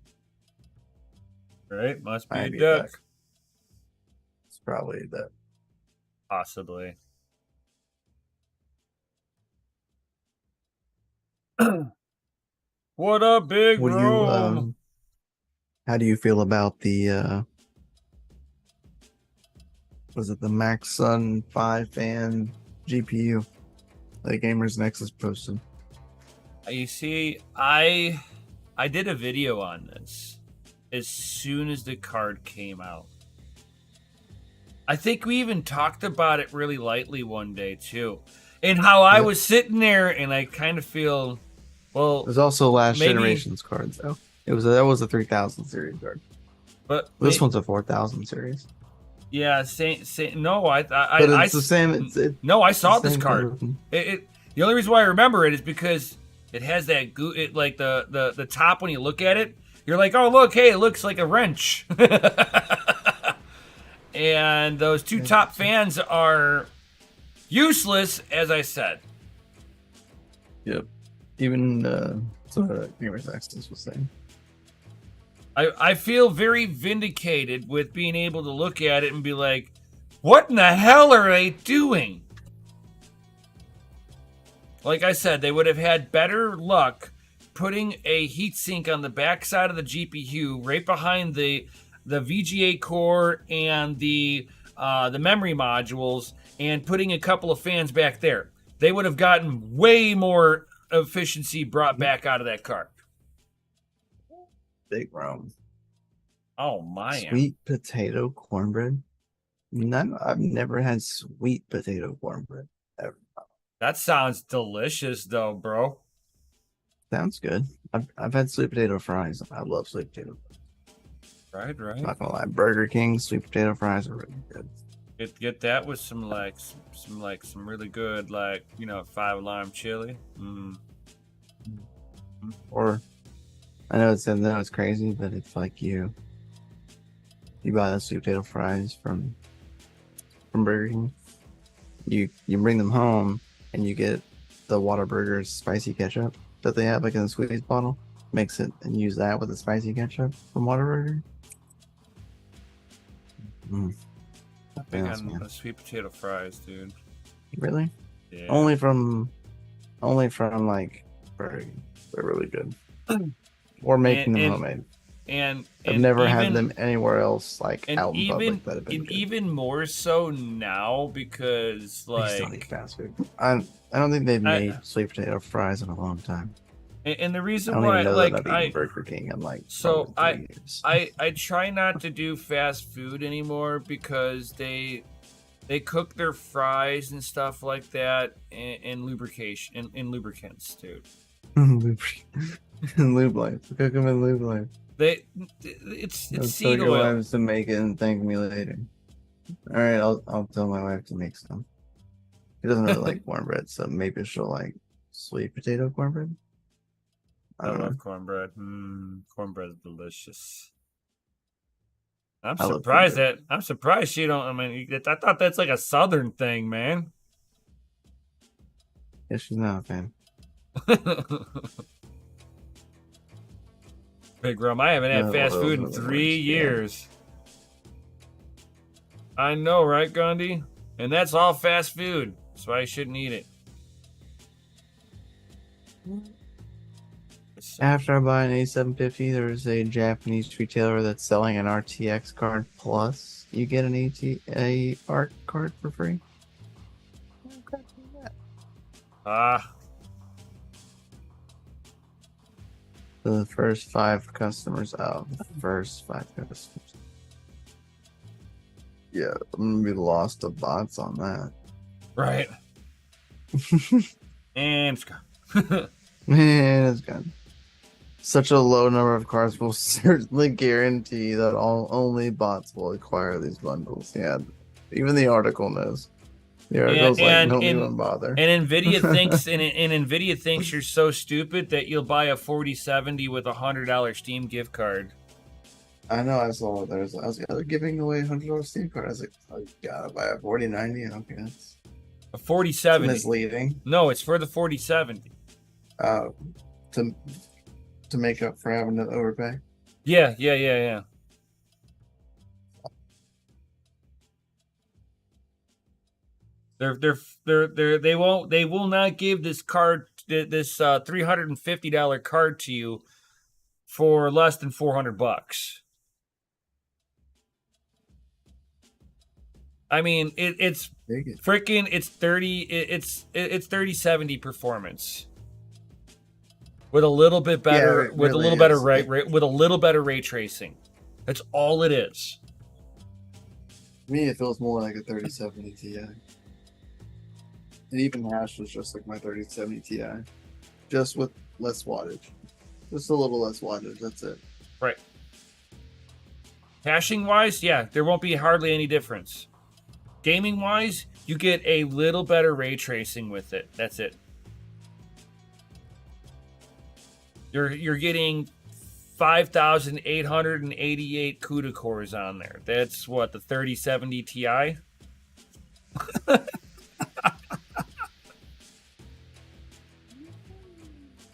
Right? Must be Might a be a duck. duck. It's probably that. Possibly. What up, big What do room? you how do you feel about the was it the Maxsun 5 fan GPU that Gamers Nexus posted? You see, I did a video on this as soon as the card came out. I think we even talked about it really lightly one day too, and how I was sitting there and I kind of feel, well, There's also last maybe- generation's cards though. That was a 3000 series card. but This one's a 4000 series. yeah, no, I But it's the same. no, I saw the this same card. card. The only reason why I remember it is because it has that like the top when you look at it, you're like, oh look, hey, it looks like a wrench. And those 2 top fans are useless, as I said. Yep. Even so Gamers Nexus was saying. I feel very vindicated with being able to look at it and be like, what in the hell are they doing? Like I said, they would have had better luck putting a heatsink on the backside of the GPU right behind the the VGA core and the memory modules and putting a couple of fans back there. They would have gotten way more efficiency brought back out of that car. Big Rome. Oh my! Sweet potato cornbread. I've never had sweet potato cornbread ever. That sounds delicious, though, bro. Sounds good. I've had sweet potato fries. I love sweet potato. Right. Not gonna lie, Burger King sweet potato fries are really good. Get that with some really good 5-alarm chili. Or I know it's crazy, but it's like you buy the sweet potato fries from Burger King. You bring them home and you get the Whataburger spicy ketchup that they have like in the squeeze bottle. Mix it and use that with the spicy ketchup from Whataburger. Big on the sweet potato fries, dude. Really? Yeah. Only from like Burger King. They're really good. Or making them homemade. And I've never had them anywhere else, like out in public. That have been good. Even more so now because I still eat fast food. I don't think they've made sweet potato fries in a long time. And the reason I don't why, even know like, that I've eaten Burger King in like so years. I try not to do fast food anymore because they cook their fries and stuff like that in lubrication in lubricants, dude. In lube life, cook them in lube life. It's Tell seed your oil. wives to make it and thank me later. All right, I'll tell my wife to make some. She doesn't really like cornbread, so maybe she'll like sweet potato cornbread. I love cornbread. Cornbread's delicious. I'm surprised she don't. I mean, I thought that's like a Southern thing, man. Yeah, she's not a fan. Big Rum, I haven't had fast food in 3 years. I know, right, Gandhi? And that's all fast food. That's why I shouldn't eat it. After I buy an A750, there's a Japanese retailer that's selling an RTX card plus you get an a ARC card for free. The first 5 customers out. Yeah, I'm gonna be lost to bots on that. Right. And it's gone. Man, it's gone. Such a low number of cards will certainly guarantee that only bots will acquire these bundles. Yeah, even the article knows. The article's don't even bother. And Nvidia thinks Nvidia thinks you're so stupid that you'll buy a 4070 with a $100 Steam gift card. I know, I saw it. They're giving away $100 Steam card. I was like, oh, you gotta buy a 4090. Okay, that's a 4070. Misleading. No, it's for the 4070. To make up for having to overpay. Yeah. They will not give this card, this $350 card to you for less than $400. I mean, it's freaking, it's 3070 performance with a little bit better, with a little better ray tracing. That's all it is. To me, it feels more like a 3070 Ti. It even hashes just like my 3070 Ti, just with less wattage, just a little less wattage. That's it. Right. Hashing wise, yeah, there won't be hardly any difference. Gaming wise, you get a little better ray tracing with it. That's it. You're getting 5,888 CUDA cores on there. That's what, the 3070 Ti?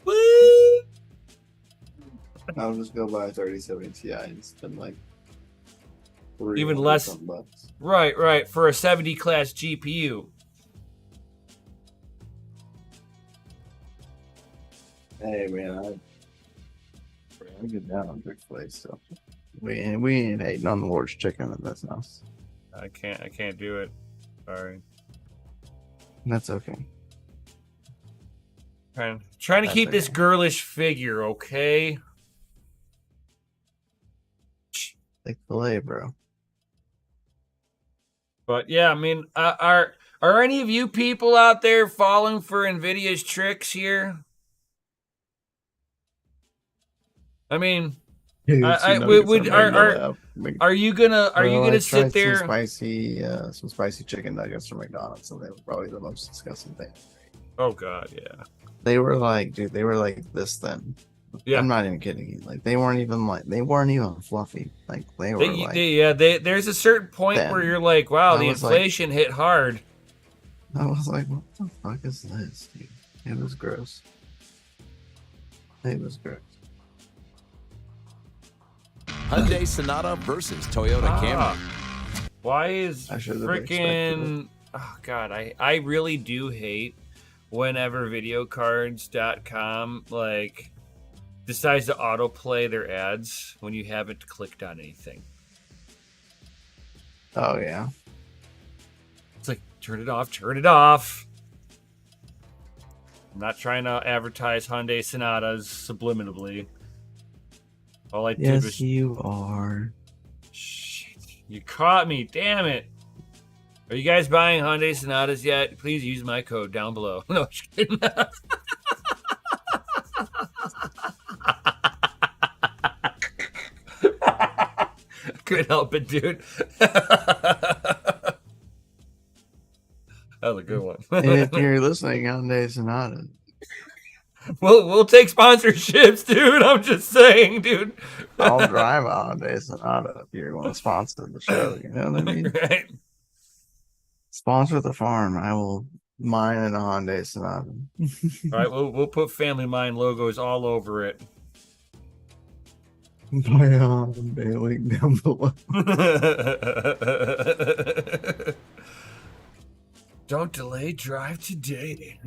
Woo! I'll just go buy a 3070 Ti and spend like even less. Bucks. Right. For a 70 class GPU. Hey man, I get down on big play stuff. We ain't hating on the Lord's chicken in this house. I can't do it. Sorry. That's okay. Trying to keep this girlish figure, okay? Like filet, bro. But yeah, I mean, are any of you people out there falling for Nvidia's tricks here? I mean, Dude, are you gonna sit there? Some spicy chicken nuggets from McDonald's, and they were probably the most disgusting thing. Oh God, yeah. They were like, dude, they were like this thin. Yeah. I'm not even kidding you. Like they weren't even fluffy. Like they were there's a certain point thin. where you're like, wow, I the was inflation hit hard. I was like, what the fuck is this, dude? It was gross. It was gross. Hyundai Sonata versus Toyota Camry. Why is I should've freaking... Oh, God, I really do hate whenever videocards.com, like, decides to autoplay their ads when you haven't clicked on anything. Oh, yeah. It's like, turn it off, turn it off. I'm not trying to advertise Hyundai Sonatas subliminally. All I did was... you are. Shit, you caught me, damn it. Are you guys buying Hyundai Sonatas yet? Please use my code down below. No, just kidding. Couldn't help it, dude. That was a good one. And if you're listening, Hyundai Sonata. We'll take sponsorships, dude. I'm just saying, dude. I'll drive a Hyundai Sonata if you're going to sponsor the show. You know what I mean? Right. Sponsor the farm. I will mine in a Hyundai Sonata. All right, we'll put Family Mine logos all over it. Buy a Hyundai link down below. Don't delay, drive today.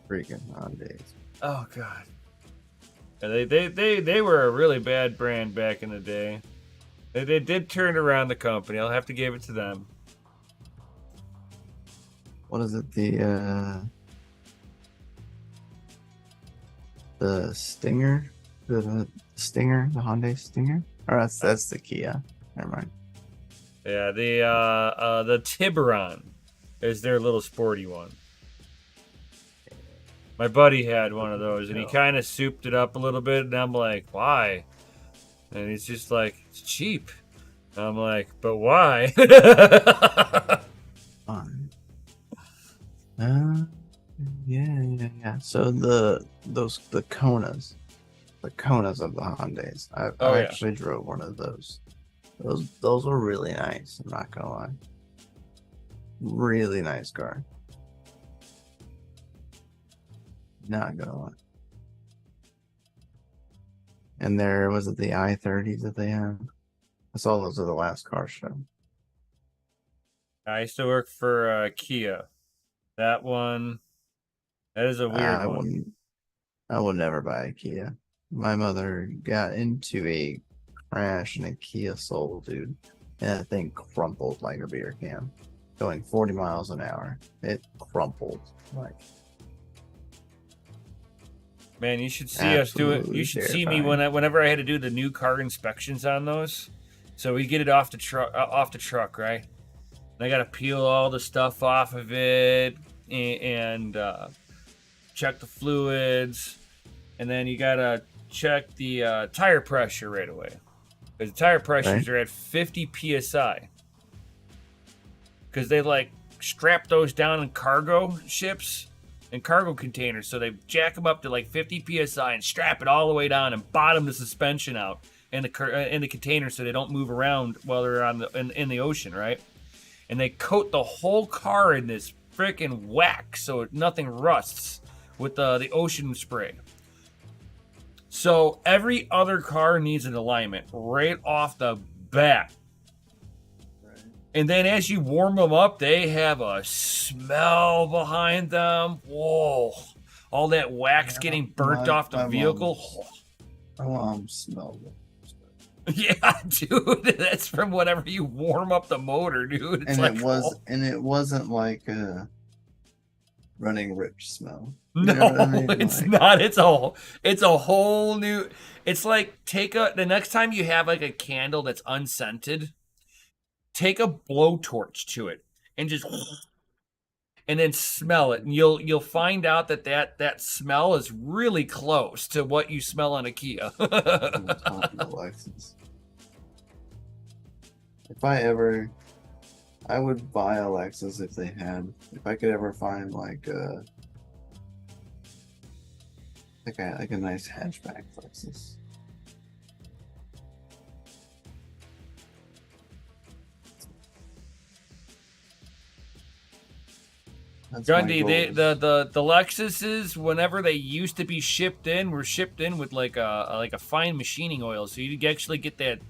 Freaking Hyundais. Oh God. Yeah, they were a really bad brand back in the day. They did turn around the company. I'll have to give it to them. What is it? The Stinger? The Stinger? The Hyundai Stinger? Or that's the Kia. Never mind. Yeah, the Tiburon is their little sporty one. My buddy had one of those, and he kind of souped it up a little bit, and I'm like, why? And he's just like, it's cheap. And I'm like, but why? Fine. Yeah. So the Konas. The Konas of the Hyundais. I actually drove one of those. Those were really nice. I'm not gonna lie. Really nice car. Not gonna lie. And there was it the i30s that they had. I saw those at the last car show. I used to work for Kia. That is a weird one. I would never buy a Kia. My mother got into a crash in a Kia Soul, dude. And that thing crumpled like a beer can. Going 40 miles an hour. It crumpled. Like, man, you should see us do it. You should see me whenever I had to do the new car inspections on those. So we get it off the truck, right? And I got to peel all the stuff off of it and check the fluids. And then you got to check the tire pressure right away. Because the tire pressures are at 50 PSI. Because they like strap those down in cargo ships and cargo containers. So they jack them up to like 50 PSI and strap it all the way down and bottom the suspension out in the container so they don't move around while they're in the ocean, right? And they coat the whole car in this freaking wax so nothing rusts with the ocean spray. So every other car needs an alignment right off the bat. Right. And then as you warm them up, they have a smell behind them. Whoa. all that wax Yeah, getting burnt my- off the my vehicle. My mom smelled it. Yeah, dude, that's from whenever you warm up the motor, dude. It's And like, it wasn't like a running rich smell. You no, know what I mean? it's Like, not. It's a whole new. It's like the next time you have like a candle that's unscented, take a blowtorch to it and just and then smell it, and you'll find out that smell is really close to what you smell on a Kia. Lexus. If I would buy a Lexus if I could ever find like a nice hatchback Lexus. That's my Gundy, goal. the Lexuses, whenever they used to be shipped in, were shipped in with like a fine machining oil, so you actually get that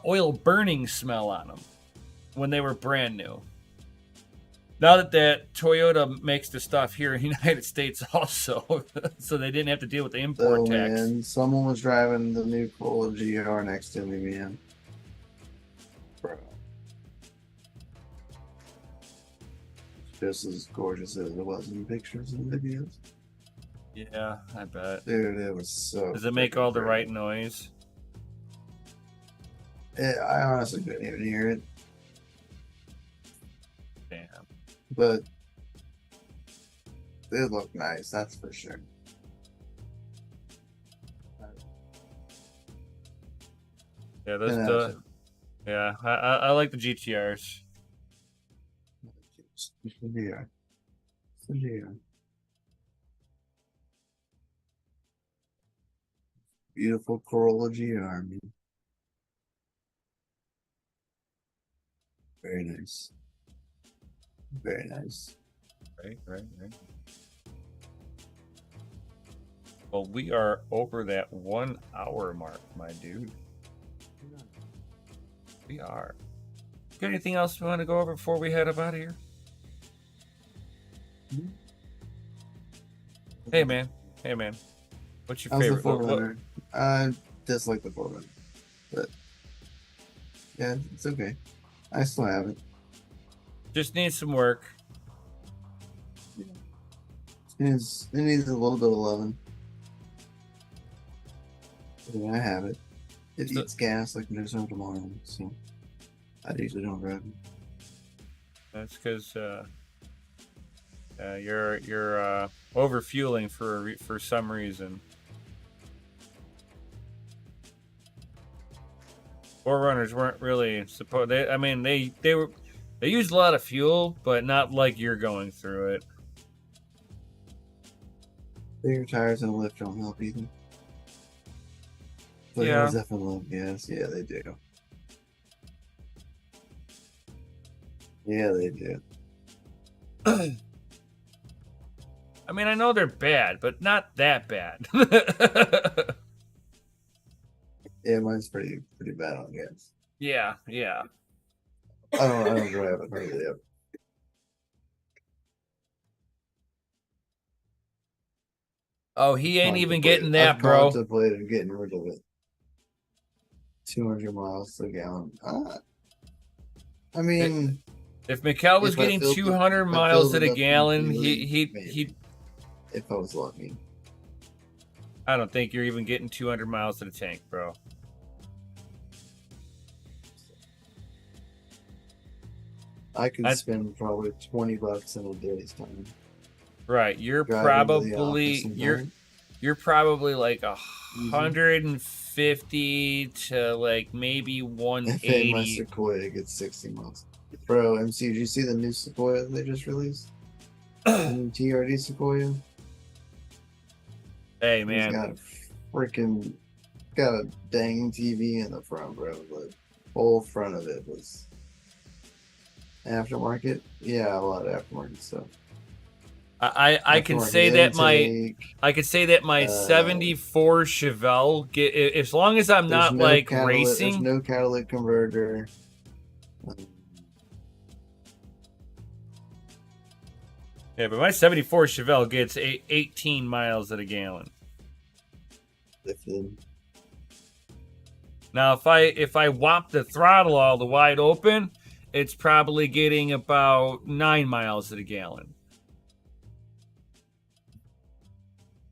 oil burning smell on them when they were brand new. Now that Toyota makes the stuff here in the United States also, so they didn't have to deal with the import tax. Man, someone was driving the new Corolla GR next to me, man. Bro. Just as gorgeous as it was in pictures and videos. Yeah, I bet. Dude, it was so. Does it make all the freaking right great. noise? I honestly couldn't even hear it, Damn. but it looked nice, that's for sure. Yeah, Yeah, I like the GTRs. Beautiful Corolla GR, man. Very nice. Very nice. Right. Well, we are over that 1 hour mark, my dude. We are. Got anything else you want to go over before we head up out of here? Hey man. What's your How's the favorite? Forerunner? I dislike the Forerunner, but yeah, it's okay. I still have it. Just needs some work. It needs a little bit of loving. Yeah, I have it. It So- eats gas like no tomorrow, so I usually don't drive it. That's because you're over fueling for some reason. Forerunners weren't really supposed. They used a lot of fuel, but not like you're going through it. Bigger tires and a lift don't help either. But Yeah. yeah, definitely gas. Yeah, they do. Yeah, they do. I mean, I know they're bad, but not that bad. Yeah, mine's pretty bad on gas. Yeah. I don't drive it hardly ever. Oh, he ain't even getting that, bro. I've contemplated getting rid of it. 200 miles a gallon. I mean, If Mikkel was If I getting filled 200 if I miles filled to it the up gallon, completely, maybe. he. if I was lucky. I don't think you're even getting 200 miles to the tank, bro. I could spend probably $20 in a day's time. Right, you're driving to the office and you're probably like Easy. 150 to like maybe If my 180. Sequoia gets 60 miles. Bro, MC, did you see the new Sequoia they just released? The new TRD Sequoia? Hey It's man, got a dang TV in the front, bro. The whole front of it was aftermarket. Yeah, a lot of aftermarket stuff. I can Aftermarket say that intake. I could say that my 74 Chevelle as long as I'm There's not no like catalytic- racing. There's no catalytic converter. Yeah, but my 74 Chevelle gets 18 miles at a gallon. Now, if I whop the throttle all the wide open, it's probably getting about 9 miles at a gallon.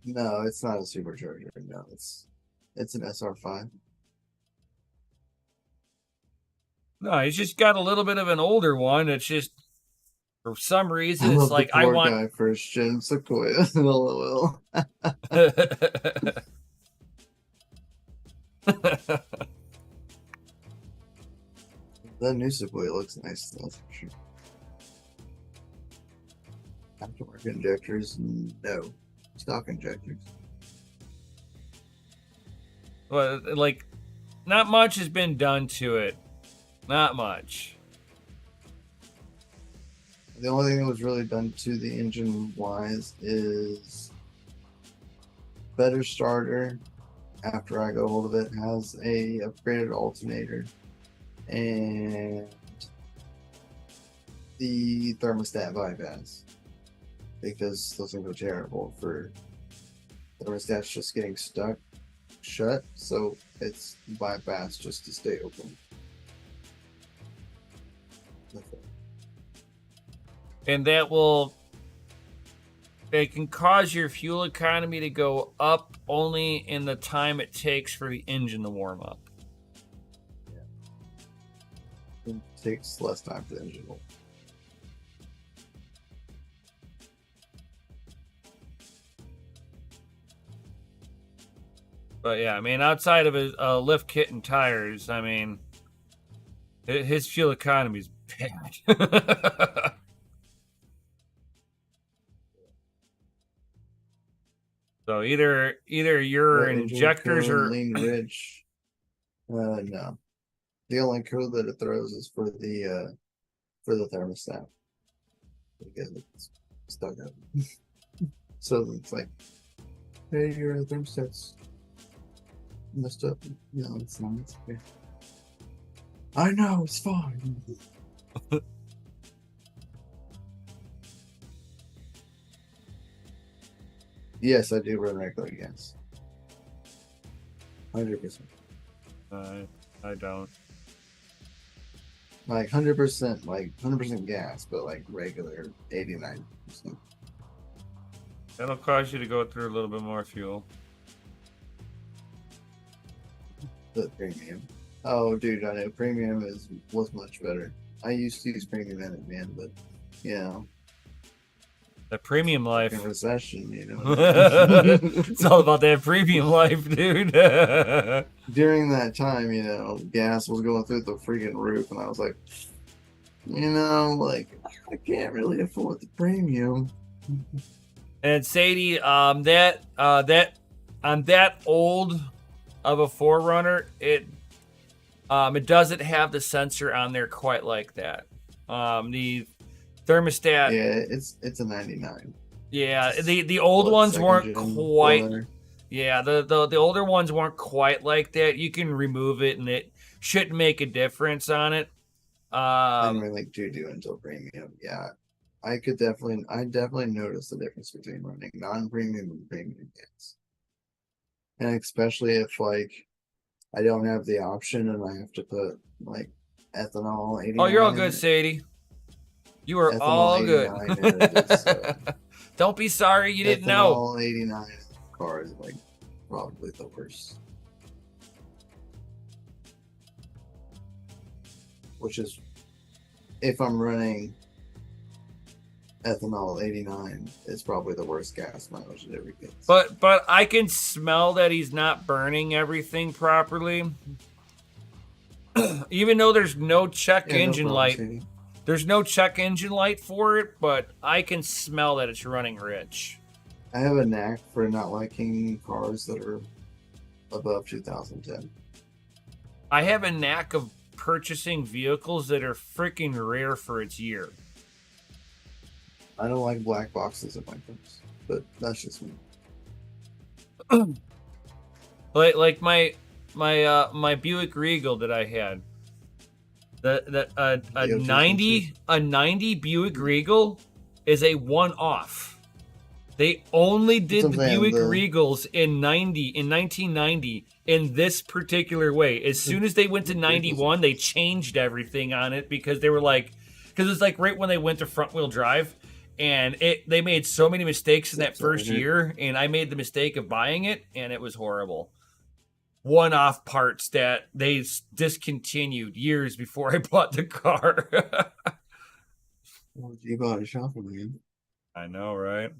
No, it's not a supercharger. No, it's an SR5. No, he's just got a little bit of an older one. It's just for some reason I it's love like the poor guy first gen Sequoia. LOL. That new Sequoia looks nice, that's for sure. Aftermarket injectors, no. Stock injectors. Well, like, not much has been done to it. Not much. The only thing that was really done to the engine wise is better starter. After I go hold of it, has a upgraded alternator and the thermostat bypass, because those things are terrible for thermostats just getting stuck shut, so it's bypass just to stay open. And they can cause your fuel economy to go up only in the time it takes for the engine to warm up. It takes less time for the engine. But yeah, I mean, outside of his lift kit and tires, I mean, his fuel economy is bad. So either your injectors are lean rich. No, the only code that it throws is for the thermostat. Because it's stuck up. So it's like, hey, your thermostat's messed up. No, it's not. It's okay. I know, it's fine. Yes, I do run regular gas. 100%. I don't. Like 100%, like 100% gas, but like regular 89%. That'll cause you to go through a little bit more fuel. The premium. Oh, dude, I know premium was much better. I used to use premium in it, man, but you know. The premium life. In recession, you know. It's all about that premium life, dude. During that time, you know, gas was going through the freaking roof, and I was like, you know, like I can't really afford the premium. And Sadie, that on that old of a 4Runner, it doesn't have the sensor on there quite like that. The thermostat. Yeah, it's a 99. Yeah, the old ones weren't quite. Yeah, the older ones weren't quite like that. You can remove it, and it shouldn't make a difference on it. I didn't really do until premium. Yeah, I definitely noticed the difference between running non-premium and premium gas, and especially if like I don't have the option and I have to put like ethanol 89. Oh, you're all good, Sadie. You are all good. Don't be sorry you didn't know. Ethanol 89 car is like probably the worst. Which is, if I'm running ethanol 89, it's probably the worst gas mileage it ever gets. But I can smell that he's not burning everything properly. Even though there's no check engine light. Sadie. There's no check engine light for it, but I can smell that it's running rich. I have a knack for not liking cars that are above 2010. I have a knack of purchasing vehicles that are freaking rare for its year. I don't like black boxes in my cars, but that's just me. Like my Buick Regal that I had. A 90 Buick Regal is a one-off. They only did the Something Buick the- Regals in 1990 in this particular way. As soon as they went to 91, they changed everything on it because they were like, because it's like right when they went to front-wheel drive, and they made so many mistakes in that first year, and I made the mistake of buying it, and it was horrible. One-off parts that they discontinued years before I bought the car. Well, you bought a shop from me. I know, right?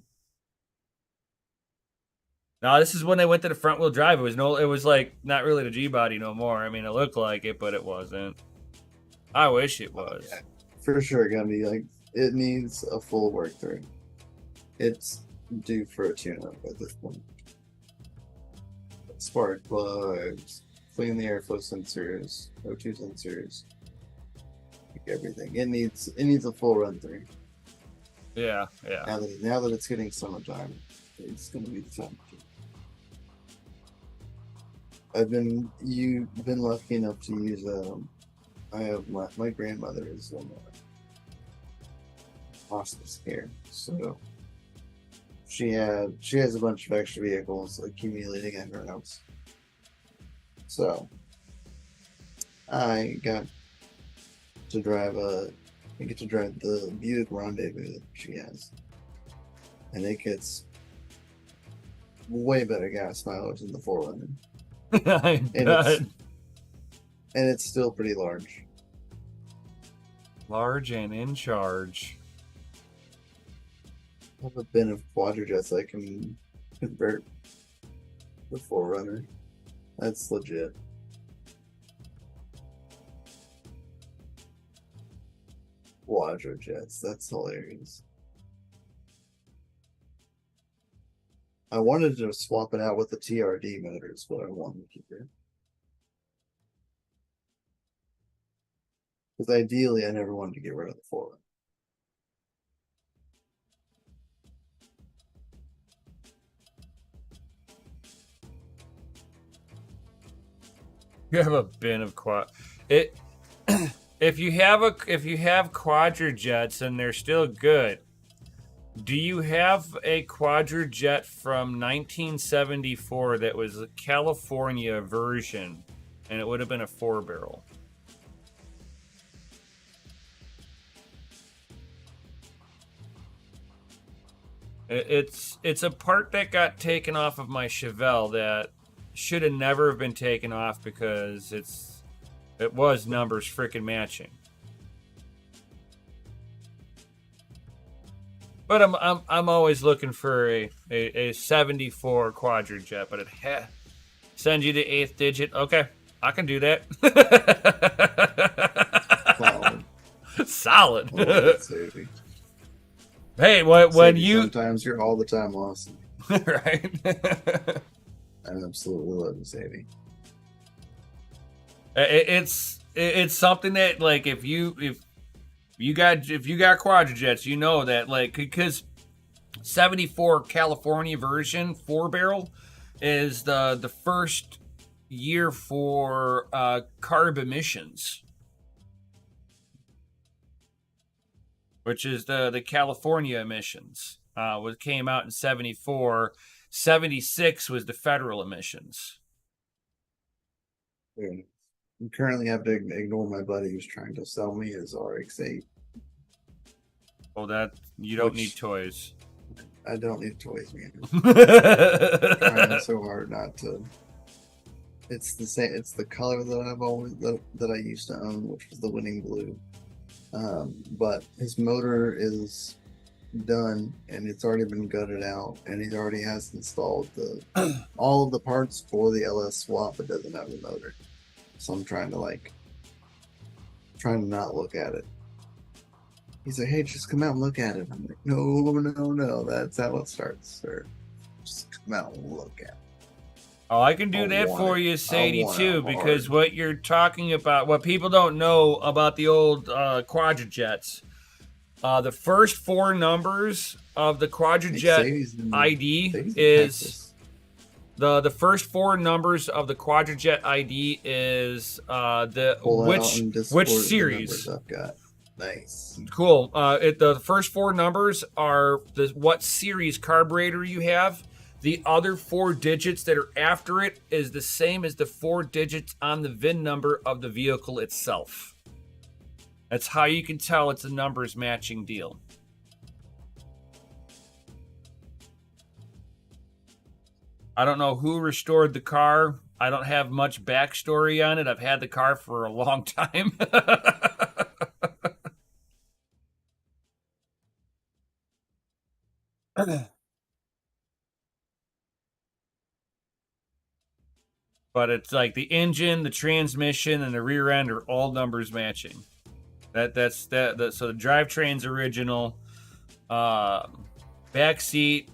No, this is when they went to the front wheel drive. It was like not really the G body no more. I mean, it looked like it, but it wasn't. I wish it was. Yeah, for sure, gonna be like it needs a full work through. It's due for a tune-up at this point. Spark plugs, clean the airflow sensors, O2 sensors, like everything. It needs a full run through. Yeah, yeah. Now that it's getting summertime, it's gonna be the time. You've been lucky enough to use I have my grandmother is in hospice care, so she has a bunch of extra vehicles accumulating at her house. So I get to drive the Buick Rendezvous that she has, and it gets way better gas mileage than the 4Runner. And it's still pretty large. Large and in charge. I have a bin of quadrojets I can convert the 4Runner. That's legit. Quadrojets, that's hilarious. I wanted to swap it out with the TRD motors, but I wanted to keep it. Because ideally, I never wanted to get rid of the 4Runner. You have a bin of if you have quadrojets and they're still good. Do you have a quadrojet from 1974 that was a California version, and it would have been a 4-barrel? It's a part that got taken off of my Chevelle that should have never have been taken off because it was numbers freaking matching. But I'm always looking for a 74 quadrojet, but it send you the 8th digit. Okay, I can do that. Solid. Oh, hey, when you sometimes you're all the time awesome. Right? I absolutely love you, Sadie. It's something that like if you got quadrojets, you know that like because 74 California version 4-barrel is the first year for carb emissions, which is the California emissions. Came out in 74. 76 was the federal emissions. Yeah. I currently have to ignore my buddy who's trying to sell me his RX-8. Oh, that you don't need toys. I don't need toys, man. I'm trying so hard not to. It's the same. It's the color that I used to own, which was the winning blue. But his motor is done and it's already been gutted out, and he already has installed all of the parts for the LS swap, but doesn't have the motor. So I'm trying to not look at it. He's like, hey, just come out and look at it. I'm like, no, that's how it starts, sir. Just come out and look at it. Oh, I can do that for you, Sadie, too, because what you're talking about, what people don't know about the old quadrojets, the first 4 numbers of the quadrojet ID is the first 4 numbers of the quadrojet ID is which series? Nice. Cool. The first 4 numbers are what series carburetor you have. The other 4 digits that are after it is the same as the 4 digits on the VIN number of the vehicle itself. That's how you can tell it's a numbers matching deal. I don't know who restored the car. I don't have much backstory on it. I've had the car for a long time. But it's like the engine, the transmission, and the rear end are all numbers matching. So the drivetrain's original. Back seat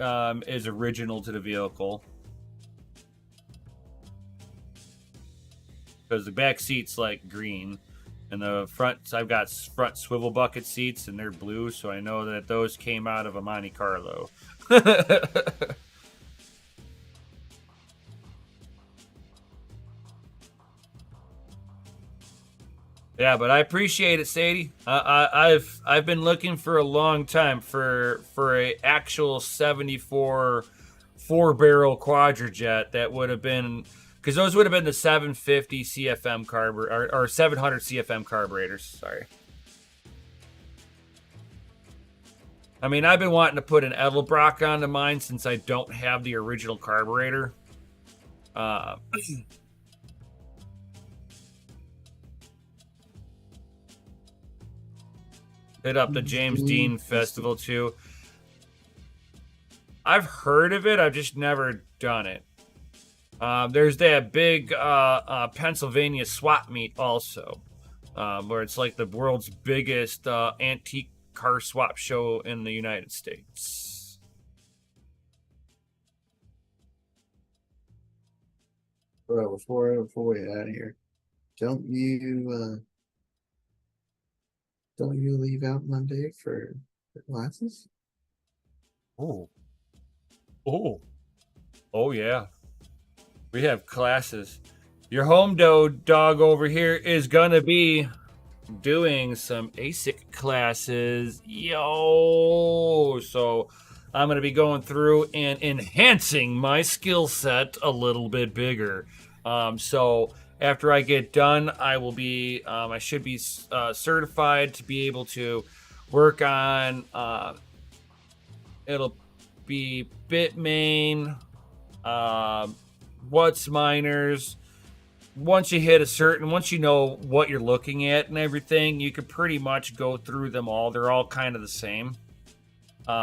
is original to the vehicle. Because the back seat's like green. And the front, I've got front swivel bucket seats, and they're blue, so I know that those came out of a Monte Carlo. Yeah, but I appreciate it, Sadie. I've been looking for a long time for a actual 74 4-barrel quadrijet that would have been, because those would have been the 750 CFM carburetor or 700 CFM carburetors. Sorry. I mean, I've been wanting to put an Edelbrock onto mine since I don't have the original carburetor. Hit up the James Dean Festival too. I've heard of it. I've just never done it. There's that big Pennsylvania swap meet also, where it's like the world's biggest antique car swap show in the United States. Bro, before we get out of here, don't you leave out Monday for classes? Oh yeah. We have classes. Your home dog over here is gonna be doing some ASIC classes. Yo! So I'm gonna be going through and enhancing my skill set a little bit bigger. So after I get done, I will be, I should be certified to be able to work on, it'll be Bitmain, what's miners. Once you know what you're looking at and everything, you can pretty much go through them all. They're all kind of the same.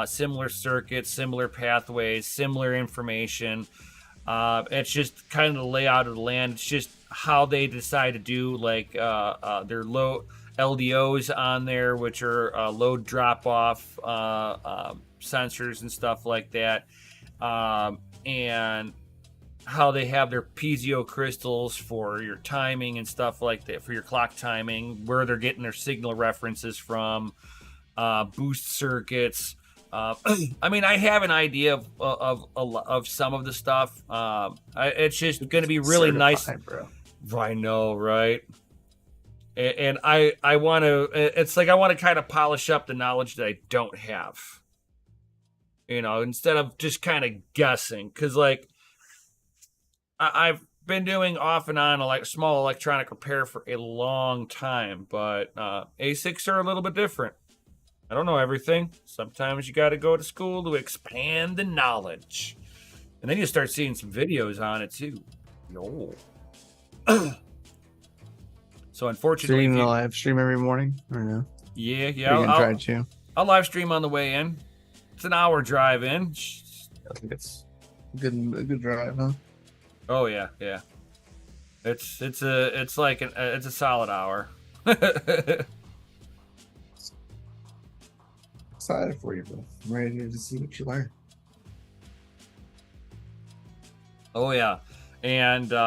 Similar circuits, similar pathways, similar information. It's just kind of the layout of the land. It's just how they decide to do like their low LDOs on there, which are load drop off sensors and stuff like that, and how they have their piezo crystals for your timing and stuff like that, for your clock timing, where they're getting their signal references from, boost circuits. I mean, I have an idea of some of the stuff. It's just going to be really nice. Bro. I know, right? And I want to. It's like I want to kind of polish up the knowledge that I don't have. You know, instead of just kind of guessing, because like I've been doing off and on like small electronic repair for a long time, but ASICs are a little bit different. I don't know everything. Sometimes you got to go to school to expand the knowledge. And then you start seeing some videos on it too. Yo. So unfortunately, Stream the live stream every morning or no? Yeah. I'll live stream on the way in. It's an hour drive in. I think it's a good drive, huh? Oh yeah. It's a solid hour. Excited for you, bro. I'm ready to see what you learn. Oh yeah, and if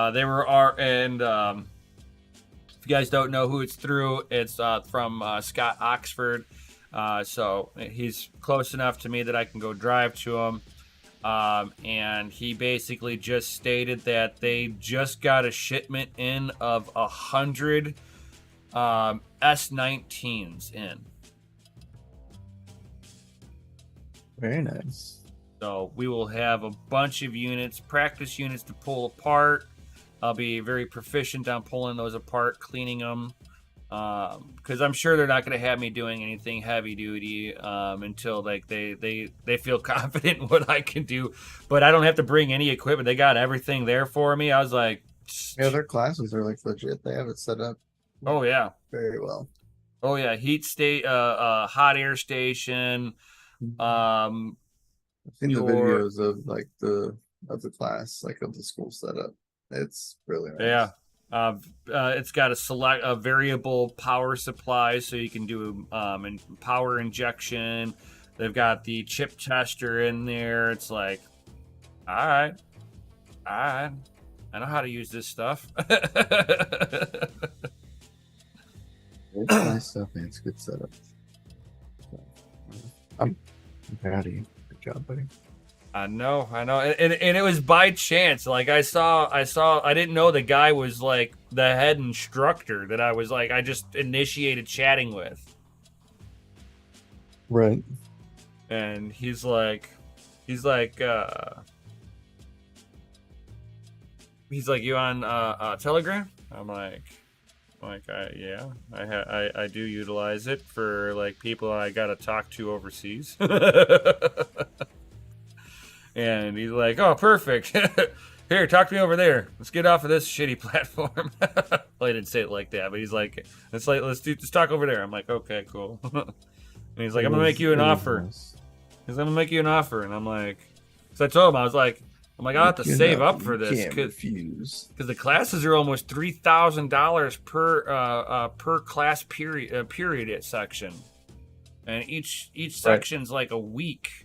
you guys don't know who it's through, it's from Scott Oxford. So he's close enough to me that I can go drive to him. And he basically just stated that they just got a shipment in of 100 S19s in. Very nice. So we will have a bunch of units, practice units to pull apart. I'll be very proficient on pulling those apart, cleaning them. Because I'm sure they're not going to have me doing anything heavy duty until like they feel confident in what I can do. But I don't have to bring any equipment. They got everything there for me. I was like, Yeah, their classes are like legit. They have it set up oh yeah, very well. oh yeah, hot air station. I've seen the your- videos of like the class, like of the school setup. It's really nice. Yeah. It's got a variable power supply, so you can do power injection. They've got the chip tester in there. It's like, all right, I know how to use this stuff. It's nice stuff, and it's good setup. So, I'm proud of you. Good job, buddy. I know, and it was by chance. Like I didn't know the guy was like the head instructor that I just initiated chatting with, Right. and he's like, you on Telegram? I'm like, yeah, I do utilize it for like people I gotta talk to overseas. And he's like, oh, perfect. Here, talk to me over there. Let's get off of this shitty platform. Well, he didn't say it like that, but he's like, let's talk over there. I'm like, okay, cool. And he's like, I'm gonna make you an offer. He's like, I'm gonna make you an offer, and I'm like, so I told him, I'll have to save up for this because the classes are almost $3,000 per class period section, and each section's like a week.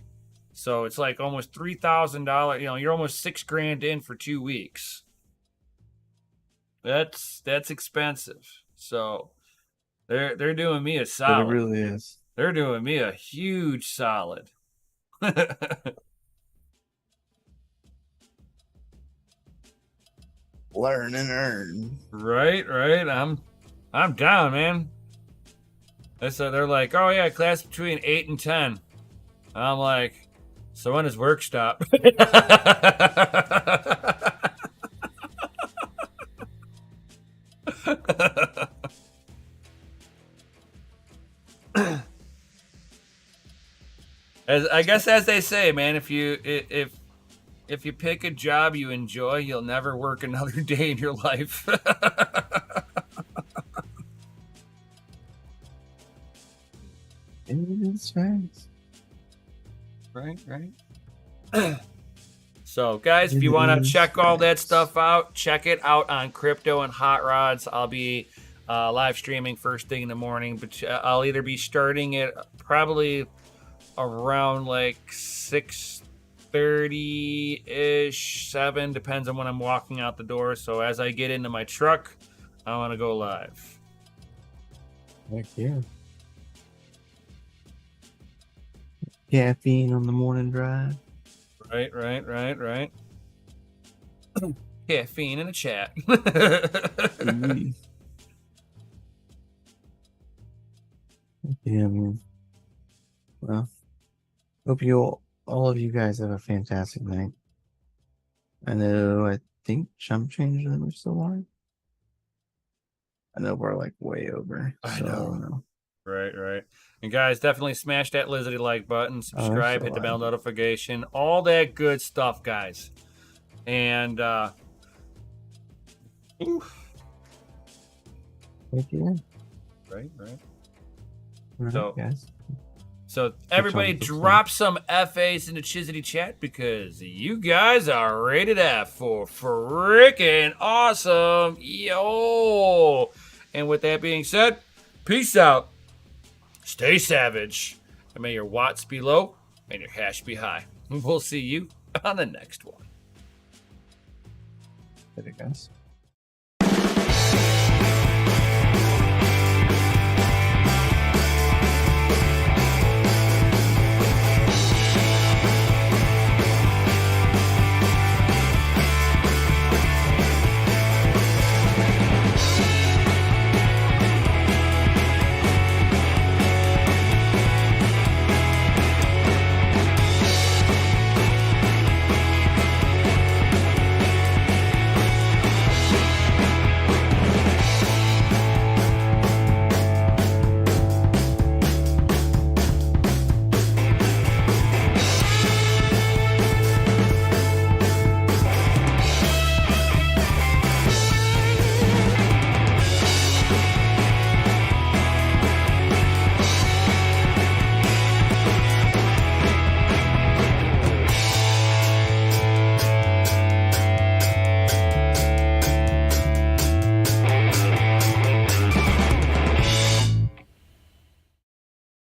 So it's like almost $3,000. You know, you're almost $6,000 in for 2 weeks. That's expensive. So they're doing me a solid. It really is. They're doing me a huge solid. Learn and earn. Right. I'm down, man. They're like, oh yeah, class between 8 and 10. I'm like, so when does work stop? As they say, man, if you pick a job you enjoy, you'll never work another day in your life. It's right. Right. So, guys, if you want to check all that stuff out, check it out on Crypto and Hot Rods. I'll be live streaming first thing in the morning, but I'll either be starting it probably around like 6:30-ish, 7, depends on when I'm walking out the door. So as I get into my truck, I want to go live. Heck yeah. Caffeine on the morning drive. Right. Caffeine in a chat. Yeah, man. Well, hope all of you guys have a fantastic night. I think Chump Change them are still on. I know we're like way over. I so know. Right. And guys, definitely smash that lizardy like button, subscribe, hit the bell notification, all that good stuff, guys. And Thank you. Right. So, guys. So everybody drop some FAs in the Chizity chat because you guys are rated F for freaking awesome. Yo! And with that being said, peace out. Stay savage. And may your watts be low and your hash be high. We'll see you on the next one. Later, guys.